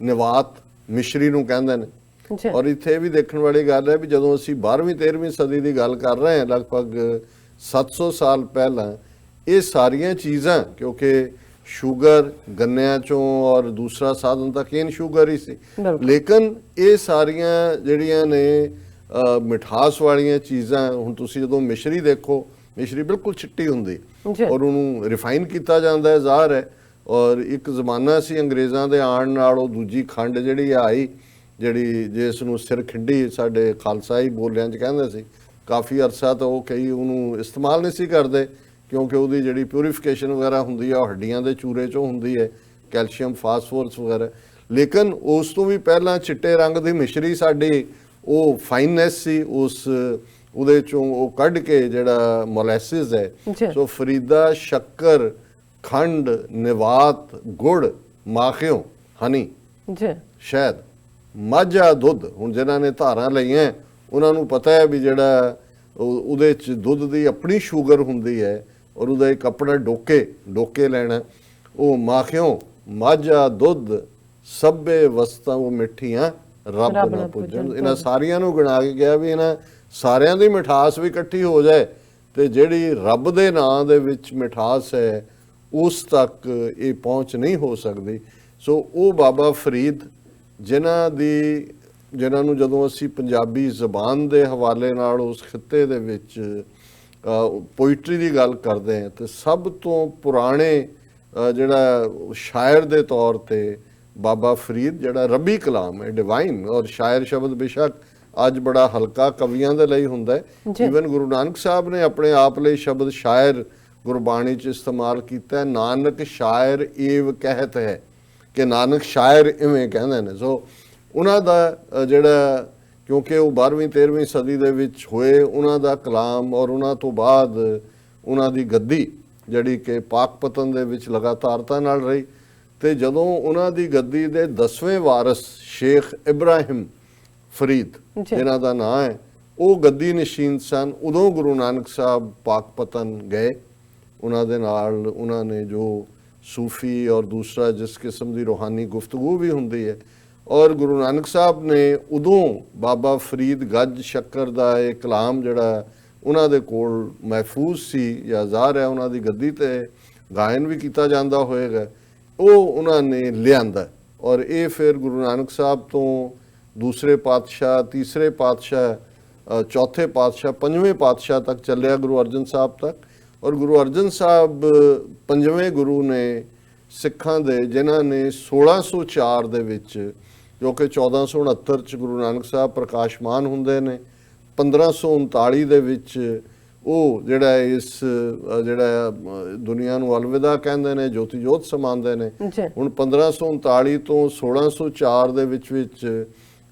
ਨਿਵਾਤ ਮਿਸ਼ਰੀ ਨੂੰ ਕਹਿੰਦੇ ਨੇ। ਔਰ ਇੱਥੇ ਵੀ ਦੇਖਣ ਵਾਲੀ ਗੱਲ ਹੈ ਵੀ ਜਦੋਂ ਅਸੀਂ 12ਵੀਂ 13ਵੀਂ ਸਦੀ ਦੀ ਗੱਲ ਕਰ ਰਹੇ ਹਾਂ, ਲਗਭਗ 700 ਸਾਲ ਪਹਿਲਾਂ, ਇਹ ਸਾਰੀਆਂ ਚੀਜ਼ਾਂ, ਕਿਉਂਕਿ ਸ਼ੂਗਰ ਗੰਨਿਆਂ ਚੋਂ ਔਰ ਦੂਸਰਾ ਸਾਧਨ ਤਾਂ ਕੇਨ ਸ਼ੂਗਰ ਹੀ ਸੀ, ਲੇਕਿਨ ਇਹ ਸਾਰੀਆਂ ਜਿਹੜੀਆਂ ਨੇ ਮਿਠਾਸ ਵਾਲੀਆਂ ਚੀਜ਼ਾਂ, ਹੁਣ ਤੁਸੀਂ ਜਦੋਂ ਮਿਸ਼ਰੀ ਦੇਖੋ, ਮਿਸ਼ਰੀ ਬਿਲਕੁਲ ਚਿੱਟੀ ਹੁੰਦੀ ਔਰ ਉਹਨੂੰ ਰਿਫਾਈਨ ਕੀਤਾ ਜਾਂਦਾ ਹੈ, ਜ਼ਾਹਰ ਹੈ। ਔਰ ਇੱਕ ਜ਼ਮਾਨਾ ਸੀ ਅੰਗਰੇਜ਼ਾਂ ਦੇ ਆਉਣ ਨਾਲ ਉਹ ਦੂਜੀ ਖੰਡ ਜਿਹੜੀ ਆਈ, ਜਿਹੜੀ ਜਿਸ ਨੂੰ ਸਿਰ ਖਿੰਡੀ ਸਾਡੇ ਖਾਲਸਾਈ ਬੋਲਿਆਂ 'ਚ ਕਹਿੰਦੇ ਸੀ, ਕਾਫੀ ਅਰਸਾ ਤਾਂ ਉਹ ਕਈ ਉਹਨੂੰ ਇਸਤੇਮਾਲ ਨਹੀਂ ਸੀ ਕਰਦੇ, ਕਿਉਂਕਿ ਉਹਦੀ ਜਿਹੜੀ ਪਿਊਰੀਫਿਕੇਸ਼ਨ ਵਗੈਰਾ ਹੁੰਦੀ ਹੈ ਉਹ ਹੱਡੀਆਂ ਦੇ ਚੂਰੇ 'ਚੋਂ ਹੁੰਦੀ ਹੈ, ਕੈਲਸ਼ੀਅਮ ਫਾਸਫੋਰਸ ਵਗੈਰਾ। ਲੇਕਿਨ ਉਸ ਤੋਂ ਵੀ ਪਹਿਲਾਂ ਚਿੱਟੇ ਰੰਗ ਦੀ ਮਿਸ਼ਰੀ ਸਾਡੀ ਉਹ ਫਾਈਨਨੈਸ ਸੀ, ਉਹਦੇ 'ਚੋਂ ਉਹ ਕੱਢ ਕੇ ਜਿਹੜਾ ਮੋਲੈਸਿਸ ਹੈ। ਸੋ ਫਰੀਦਾ ਸ਼ੱਕਰ ਖੰਡ ਨਿਵਾਤ ਗੁੜ ਮਾਖਿਓ ਹਨੀ ਸ਼ਹਿਦ ਮਾਝਾ ਦੁੱਧ। ਹੁਣ ਜਿਨ੍ਹਾਂ ਨੇ ਧਾਰਾਂ ਲਈਆਂ ਉਹਨਾਂ ਨੂੰ ਪਤਾ ਹੈ ਵੀ ਜਿਹੜਾ ਉਹਦੇ 'ਚ ਦੁੱਧ ਦੀ ਆਪਣੀ ਸ਼ੂਗਰ ਹੁੰਦੀ ਹੈ, ਔਰ ਉਹਦਾ ਇੱਕ ਆਪਣਾ ਡੋਕੇ ਲੈਣਾ। ਉਹ ਮਾਖਿਓ ਮਾਝਾ ਦੁੱਧ ਸਭੇ ਵਸਤਾਂ ਉਹ ਮਿੱਠੀਆਂ ਰੱਬ ਨਾ ਪੁੱਜਣ। ਇਹਨਾਂ ਸਾਰੀਆਂ ਨੂੰ ਗਿਣਾ ਕੇ ਗਿਆ ਵੀ ਇਹਨਾਂ ਸਾਰਿਆਂ ਦੀ ਮਿਠਾਸ ਵੀ ਇਕੱਠੀ ਹੋ ਜਾਏ, ਤੇ ਜਿਹੜੀ ਰੱਬ ਦੇ ਨਾਂ ਦੇ ਵਿੱਚ ਮਿਠਾਸ ਹੈ ਉਸ ਤੱਕ ਇਹ ਪਹੁੰਚ ਨਹੀਂ ਹੋ ਸਕਦੀ। ਸੋ ਉਹ ਬਾਬਾ ਫਰੀਦ ਜਿਨ੍ਹਾਂ ਨੂੰ ਜਦੋਂ ਅਸੀਂ ਪੰਜਾਬੀ ਜ਼ਬਾਨ ਦੇ ਹਵਾਲੇ ਨਾਲ ਉਸ ਖਿੱਤੇ ਦੇ ਵਿੱਚ ਪੋਇਟਰੀ ਦੀ ਗੱਲ ਕਰਦੇ ਹਾਂ, ਤੇ ਸਭ ਤੋਂ ਪੁਰਾਣੇ ਜਿਹੜਾ ਸ਼ਾਇਰ ਦੇ ਤੌਰ ਤੇ ਬਾਬਾ ਫਰੀਦ, ਜਿਹੜਾ ਰੱਬੀ ਕਲਾਮ ਹੈ, ਡਿਵਾਈਨ, ਔਰ ਸ਼ਾਇਰ ਸ਼ਬਦ ਬੇਸ਼ੱਕ ਅੱਜ ਬੜਾ ਹਲਕਾ ਕਵੀਆਂ ਦੇ ਲਈ ਹੁੰਦਾ ਹੈ। ਈਵਨ ਗੁਰੂ ਨਾਨਕ ਸਾਹਿਬ ਨੇ ਆਪਣੇ ਆਪ ਲਈ ਸ਼ਬਦ ਸ਼ਾਇਰ ਗੁਰਬਾਣੀ 'ਚ ਇਸਤੇਮਾਲ ਕੀਤਾ। ਨਾਨਕ ਸ਼ਾਇਰ ਏਵ ਕਹਿਤ ਹੈ, ਕਿ ਨਾਨਕ ਸ਼ਾਇਰ ਇਵੇਂ ਕਹਿੰਦੇ ਨੇ। ਸੋ ਉਹਨਾਂ ਦਾ ਜਿਹੜਾ, ਕਿਉਂਕਿ ਉਹ 12ਵੀਂ 13ਵੀਂ ਸਦੀ ਦੇ ਵਿੱਚ ਹੋਏ, ਉਹਨਾਂ ਦਾ ਕਲਾਮ ਔਰ ਉਹਨਾਂ ਤੋਂ ਬਾਅਦ ਉਹਨਾਂ ਦੀ ਗੱਦੀ ਜਿਹੜੀ ਕਿ ਪਾਕਪਤਨ ਦੇ ਵਿੱਚ ਲਗਾਤਾਰਤਾ ਨਾਲ ਰਹੀ, ਤੇ ਜਦੋਂ ਉਹਨਾਂ ਦੀ ਗੱਦੀ ਦੇ 10ਵੇਂ ਵਾਰਿਸ ਸ਼ੇਖ ਇਬਰਾਹਿਮ ਫਰੀਦ ਜਿਨ੍ਹਾਂ ਦਾ ਨਾਂ ਹੈ, ਉਹ ਗੱਦੀ ਨਸ਼ੀਨ ਸਨ, ਉਦੋਂ ਗੁਰੂ ਨਾਨਕ ਸਾਹਿਬ ਪਾਕਪਤਨ ਗਏ। ਉਹਨਾਂ ਦੇ ਨਾਲ ਉਹਨਾਂ ਨੇ ਜੋ ਸੂਫੀ ਔਰ ਦੂਸਰਾ ਜਿਸ ਕਿਸਮ ਦੀ ਰੂਹਾਨੀ ਗੁਫ਼ਤਗੂ ਵੀ ਹੁੰਦੀ ਹੈ, ਔਰ ਗੁਰੂ ਨਾਨਕ ਸਾਹਿਬ ਨੇ ਉਦੋਂ ਬਾਬਾ ਫਰੀਦ ਗੱਜ ਸ਼ੱਕਰ ਦਾ ਇਹ ਕਲਾਮ ਜਿਹੜਾ ਉਹਨਾਂ ਦੇ ਕੋਲ ਮਹਿਫੂਜ਼ ਸੀ, ਜਾਂ ਜ਼ਾਹਰ ਹੈ ਉਹਨਾਂ ਦੀ ਗੱਦੀ ਤੇ ਗਾਇਨ ਵੀ ਕੀਤਾ ਜਾਂਦਾ ਹੋਏਗਾ, ਉਹ ਉਹਨਾਂ ਨੇ ਲਿਆਂਦਾ। ਔਰ ਇਹ ਫਿਰ ਗੁਰੂ ਨਾਨਕ ਸਾਹਿਬ ਤੋਂ ਦੂਸਰੇ ਪਾਤਸ਼ਾਹ, ਤੀਸਰੇ ਪਾਤਸ਼ਾਹ, ਚੌਥੇ ਪਾਤਸ਼ਾਹ, ਪੰਜਵੇਂ ਪਾਤਸ਼ਾਹ ਤੱਕ ਚੱਲਿਆ, ਗੁਰੂ ਅਰਜਨ ਸਾਹਿਬ ਤੱਕ। ਔਰ ਗੁਰੂ ਅਰਜਨ ਸਾਹਿਬ ਪੰਜਵੇਂ ਗੁਰੂ ਨੇ ਸਿੱਖਾਂ ਦੇ, ਜਿਨ੍ਹਾਂ ਨੇ 1604 ਦੇ ਵਿੱਚ, ਜੋ ਕਿ 1469 'ਚ ਗੁਰੂ ਨਾਨਕ ਸਾਹਿਬ ਪ੍ਰਕਾਸ਼ਮਾਨ ਹੁੰਦੇ ਨੇ, 1539 ਦੇ ਵਿੱਚ ਉਹ ਜਿਹੜਾ ਜਿਹੜਾ ਦੁਨੀਆ ਨੂੰ ਅਲਵਿਦਾ ਕਹਿੰਦੇ ਨੇ, ਜੋਤੀ ਜੋਤ ਸਮਾਉਂਦੇ ਨੇ। ਹੁਣ 1539 ਤੋਂ 1604 ਦੇ ਵਿੱਚ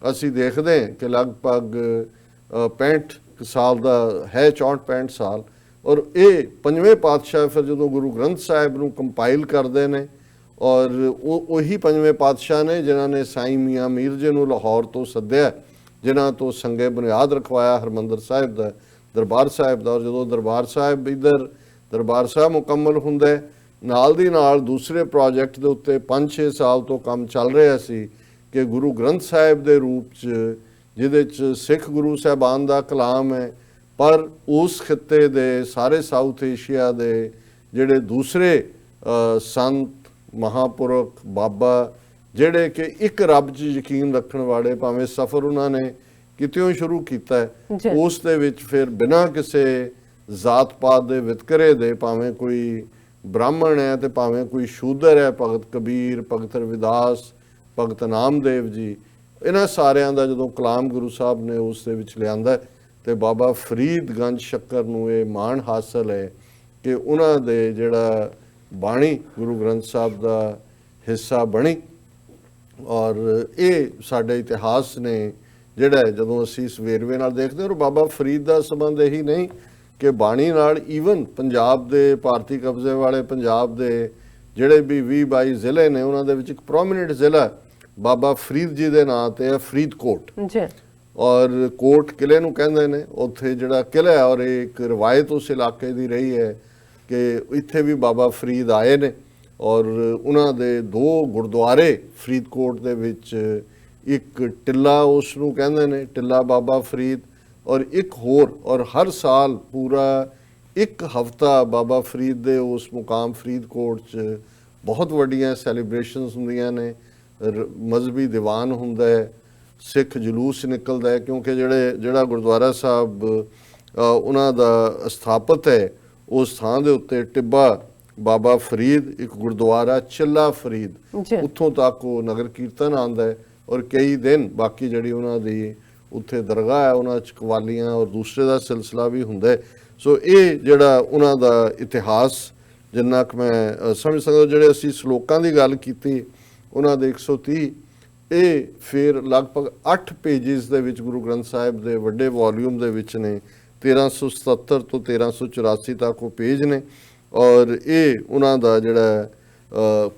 ਅਸੀਂ ਦੇਖਦੇ ਹਾਂ ਕਿ ਲਗਭਗ 65 ਸਾਲ ਦਾ ਹੈ, 64-65 ਸਾਲ। ਔਰ ਇਹ ਪੰਜਵੇਂ ਪਾਤਸ਼ਾਹ ਫਿਰ ਜਦੋਂ ਗੁਰੂ ਗ੍ਰੰਥ ਸਾਹਿਬ ਨੂੰ ਕੰਪਾਈਲ ਕਰਦੇ ਨੇ, ਔਰ ਉਹੀ ਪੰਜਵੇਂ ਪਾਤਸ਼ਾਹ ਨੇ ਜਿਨ੍ਹਾਂ ਨੇ ਸਾਈਂ ਮੀਆਂ ਮੀਰ ਜੀ ਨੂੰ ਲਾਹੌਰ ਤੋਂ ਸੱਦਿਆ, ਜਿਨ੍ਹਾਂ ਤੋਂ ਸੰਗੇ ਬੁਨਿਆਦ ਰਖਵਾਇਆ ਹਰਿਮੰਦਰ ਸਾਹਿਬ ਦਾ, ਦਰਬਾਰ ਸਾਹਿਬ ਦਾ। ਔਰ ਜਦੋਂ ਦਰਬਾਰ ਸਾਹਿਬ ਇੱਧਰ ਦਰਬਾਰ ਸਾਹਿਬ ਮੁਕੰਮਲ ਹੁੰਦਾ, ਨਾਲ ਦੀ ਨਾਲ ਦੂਸਰੇ ਪ੍ਰੋਜੈਕਟ ਦੇ ਉੱਤੇ 5-6 ਸਾਲ ਤੋਂ ਕੰਮ ਚੱਲ ਰਿਹਾ ਸੀ, ਕਿ ਗੁਰੂ ਗ੍ਰੰਥ ਸਾਹਿਬ ਦੇ ਰੂਪ 'ਚ, ਜਿਹਦੇ 'ਚ ਸਿੱਖ ਗੁਰੂ ਸਾਹਿਬਾਨ ਦਾ ਕਲਾਮ ਹੈ, ਪਰ ਉਸ ਖਿੱਤੇ ਦੇ ਸਾਰੇ ਸਾਊਥ ਏਸ਼ੀਆ ਦੇ ਜਿਹੜੇ ਦੂਸਰੇ ਸੰਤ ਮਹਾਂਪੁਰਖ ਬਾਬਾ, ਜਿਹੜੇ ਕਿ ਇੱਕ ਰੱਬ 'ਚ ਯਕੀਨ ਰੱਖਣ ਵਾਲੇ, ਭਾਵੇਂ ਸਫ਼ਰ ਉਹਨਾਂ ਨੇ ਕਿਤਿਓਂ ਸ਼ੁਰੂ ਕੀਤਾ ਹੈ, ਉਸ ਦੇ ਵਿੱਚ ਫਿਰ ਬਿਨਾਂ ਕਿਸੇ ਜ਼ਾਤ ਪਾਤ ਦੇ ਵਿਤਕਰੇ ਦੇ, ਭਾਵੇਂ ਕੋਈ ਬ੍ਰਾਹਮਣ ਹੈ ਤੇ ਭਾਵੇਂ ਕੋਈ ਸ਼ੂਦਰ ਹੈ, ਭਗਤ ਕਬੀਰ, ਭਗਤ ਰਵਿਦਾਸ, ਭਗਤ ਨਾਮਦੇਵ ਜੀ, ਇਹਨਾਂ ਸਾਰਿਆਂ ਦਾ ਜਦੋਂ ਕਲਾਮ ਗੁਰੂ ਸਾਹਿਬ ਨੇ ਉਸ ਦੇ ਵਿੱਚ ਲਿਆਂਦਾ, ਤੇ ਬਾਬਾ ਫਰੀਦ ਗੰਜ ਸ਼ੱਕਰ ਨੂੰ ਇਹ ਮਾਣ ਹਾਸਲ ਹੈ ਕਿ ਉਹਨਾਂ ਦੇ ਜਿਹੜਾ ਬਾਣੀ ਗੁਰੂ ਗ੍ਰੰਥ ਸਾਹਿਬ ਦਾ ਹਿੱਸਾ ਬਣੀ। ਔਰ ਇਹ ਸਾਡੇ ਇਤਿਹਾਸ ਨੇ ਜਿਹੜਾ ਜਦੋਂ ਅਸੀਂ ਇਸ ਵੇਰਵੇ ਨਾਲ ਦੇਖਦੇ ਹਾਂ, ਔਰ ਬਾਬਾ ਫਰੀਦ ਦਾ ਸੰਬੰਧ ਇਹੀ ਨਹੀਂ ਕਿ ਬਾਣੀ ਨਾਲ, ਈਵਨ ਪੰਜਾਬ ਦੇ ਭਾਰਤੀ ਕਬਜ਼ੇ ਵਾਲੇ ਪੰਜਾਬ ਦੇ ਜਿਹੜੇ ਵੀ 20-22 ਜ਼ਿਲ੍ਹੇ ਨੇ, ਉਹਨਾਂ ਦੇ ਵਿੱਚ ਇੱਕ ਪ੍ਰੋਮੀਨੈਂਟ ਜ਼ਿਲ੍ਹਾ ਬਾਬਾ ਫਰੀਦ ਜੀ ਦੇ ਨਾਂ ਤੇ ਹੈ, ਫਰੀਦਕੋਟ। ਔਰ ਕੋਟ ਕਿਲੇ ਨੂੰ ਕਹਿੰਦੇ ਨੇ, ਉੱਥੇ ਜਿਹੜਾ ਕਿਲਾ ਹੈ, ਔਰ ਇਹ ਇੱਕ ਰਵਾਇਤ ਉਸ ਇਲਾਕੇ ਦੀ ਰਹੀ ਹੈ ਕਿ ਇੱਥੇ ਵੀ ਬਾਬਾ ਫਰੀਦ ਆਏ ਨੇ, ਔਰ ਉਹਨਾਂ ਦੇ 2 ਗੁਰਦੁਆਰੇ ਫਰੀਦਕੋਟ ਦੇ ਵਿੱਚ, ਇੱਕ ਟਿੱਲਾ ਉਸ ਨੂੰ ਕਹਿੰਦੇ ਨੇ, ਟਿੱਲਾ ਬਾਬਾ ਫਰੀਦ, ਔਰ ਇੱਕ ਹੋਰ, ਔਰ ਹਰ ਸਾਲ ਪੂਰਾ 1 ਹਫ਼ਤਾ ਬਾਬਾ ਫਰੀਦ ਦੇ ਉਸ ਮੁਕਾਮ ਫਰੀਦਕੋਟ 'ਚ ਬਹੁਤ ਵੱਡੀਆਂ ਸੈਲੀਬ੍ਰੇਸ਼ਨਸ ਹੁੰਦੀਆਂ ਨੇ, ਮਜ਼ਹਬੀ ਦੀਵਾਨ ਹੁੰਦਾ ਹੈ, ਸਿੱਖ ਜਲੂਸ ਨਿਕਲਦਾ ਹੈ, ਕਿਉਂਕਿ ਜਿਹੜਾ ਗੁਰਦੁਆਰਾ ਸਾਹਿਬ ਉਹਨਾਂ ਦਾ ਸਥਾਪਿਤ ਹੈ, ਉਸ ਥਾਂ ਦੇ ਉੱਤੇ ਟਿੱਬਾ ਬਾਬਾ ਫਰੀਦ, ਇੱਕ ਗੁਰਦੁਆਰਾ ਚਿੱਲਾ ਫਰੀਦ, ਉੱਥੋਂ ਤੱਕ ਉਹ ਨਗਰ ਕੀਰਤਨ ਆਉਂਦਾ ਹੈ, ਔਰ ਕਈ ਦਿਨ ਬਾਕੀ ਜਿਹੜੀ ਉਹਨਾਂ ਦੀ ਉੱਥੇ ਦਰਗਾਹ ਹੈ, ਉਹਨਾਂ 'ਚ ਕਵਾਲੀਆਂ ਔਰ ਦੂਸਰੇ ਦਾ ਸਿਲਸਿਲਾ ਵੀ ਹੁੰਦਾ ਹੈ। ਸੋ ਇਹ ਜਿਹੜਾ ਉਹਨਾਂ ਦਾ ਇਤਿਹਾਸ ਜਿੰਨਾ ਕੁ ਮੈਂ ਸਮਝ ਸਕਦਾ, ਜਿਹੜੇ ਅਸੀਂ ਸ਼ਲੋਕਾਂ ਦੀ ਗੱਲ ਕੀਤੀ ਉਹਨਾਂ ਦੇ 130, ਇਹ ਫਿਰ ਲਗਭਗ 8 ਪੇਜਿਸ ਦੇ ਵਿੱਚ ਗੁਰੂ ਗ੍ਰੰਥ ਸਾਹਿਬ ਦੇ ਵੱਡੇ ਵੋਲਿਊਮ ਦੇ ਵਿੱਚ ਨੇ, 1377 ਤੋਂ 1384 ਤੱਕ ਉਹ ਪੇਜ ਨੇ, ਔਰ ਇਹ ਉਹਨਾਂ ਦਾ ਜਿਹੜਾ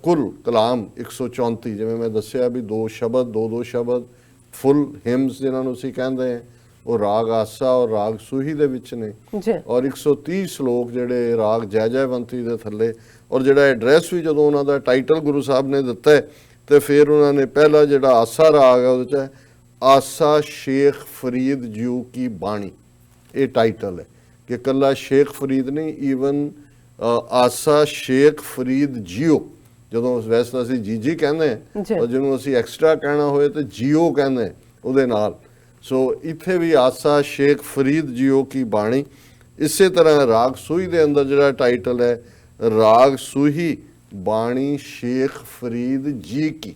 ਕੁੱਲ ਕਲਾਮ 134, ਜਿਵੇਂ ਮੈਂ ਦੱਸਿਆ ਵੀ 2 ਸ਼ਬਦ, 2-2 ਸ਼ਬਦ, ਫੁੱਲ ਹਿਮਸ ਜਿਹਨਾਂ ਨੂੰ ਅਸੀਂ ਕਹਿੰਦੇ ਹਾਂ, ਉਹ ਰਾਗ ਆਸਾ ਔਰ ਰਾਗ ਸੂਹੀ ਦੇ ਵਿੱਚ ਨੇ, ਔਰ 130 ਸ਼ਲੋਕ ਜਿਹੜੇ ਰਾਗ ਜੈ ਜੈਵੰਤੀ ਦੇ ਥੱਲੇ। ਔਰ ਜਿਹੜਾ ਐਡਰੈਸ ਵੀ ਜਦੋਂ ਉਹਨਾਂ ਦਾ ਟਾਈਟਲ ਗੁਰੂ ਸਾਹਿਬ ਨੇ ਦਿੱਤਾ ਹੈ, ਤੇ ਫਿਰ ਉਹਨਾਂ ਨੇ ਪਹਿਲਾ ਜਿਹੜਾ ਆਸਾ ਰਾਗ ਹੈ ਉਹਦੇ 'ਚ ਆਸਾ ਸ਼ੇਖ ਫਰੀਦ ਜੀਓ ਕੀ ਬਾਣੀ, ਇਹ ਟਾਈਟਲ ਹੈ ਕਿ ਇਕੱਲਾ ਸ਼ੇਖ ਫਰੀਦ ਨਹੀਂ, ਈਵਨ ਆਸਾ ਸ਼ੇਖ ਫਰੀਦ ਜੀਓ, ਜਦੋਂ ਵੈਸੇ ਤਾਂ ਅਸੀਂ ਜੀ ਕਹਿੰਦੇ ਹਾਂ, ਔਰ ਜਿਹਨੂੰ ਅਸੀਂ ਐਕਸਟਰਾ ਕਹਿਣਾ ਹੋਏ ਤਾਂ ਜੀਓ ਕਹਿੰਦੇ ਉਹਦੇ ਨਾਲ। ਸੋ ਇੱਥੇ ਵੀ ਆਸਾ ਸ਼ੇਖ ਫਰੀਦ ਜੀਓ ਕੀ ਬਾਣੀ। ਇਸੇ ਤਰ੍ਹਾਂ ਰਾਗ ਸੂਹੀ ਦੇ ਅੰਦਰ ਜਿਹੜਾ ਟਾਈਟਲ ਹੈ, ਰਾਗ ਸੂਹੀ ਬਾਣੀ ਸ਼ੇਖ ਫਰੀਦ ਜੀ ਕੀ,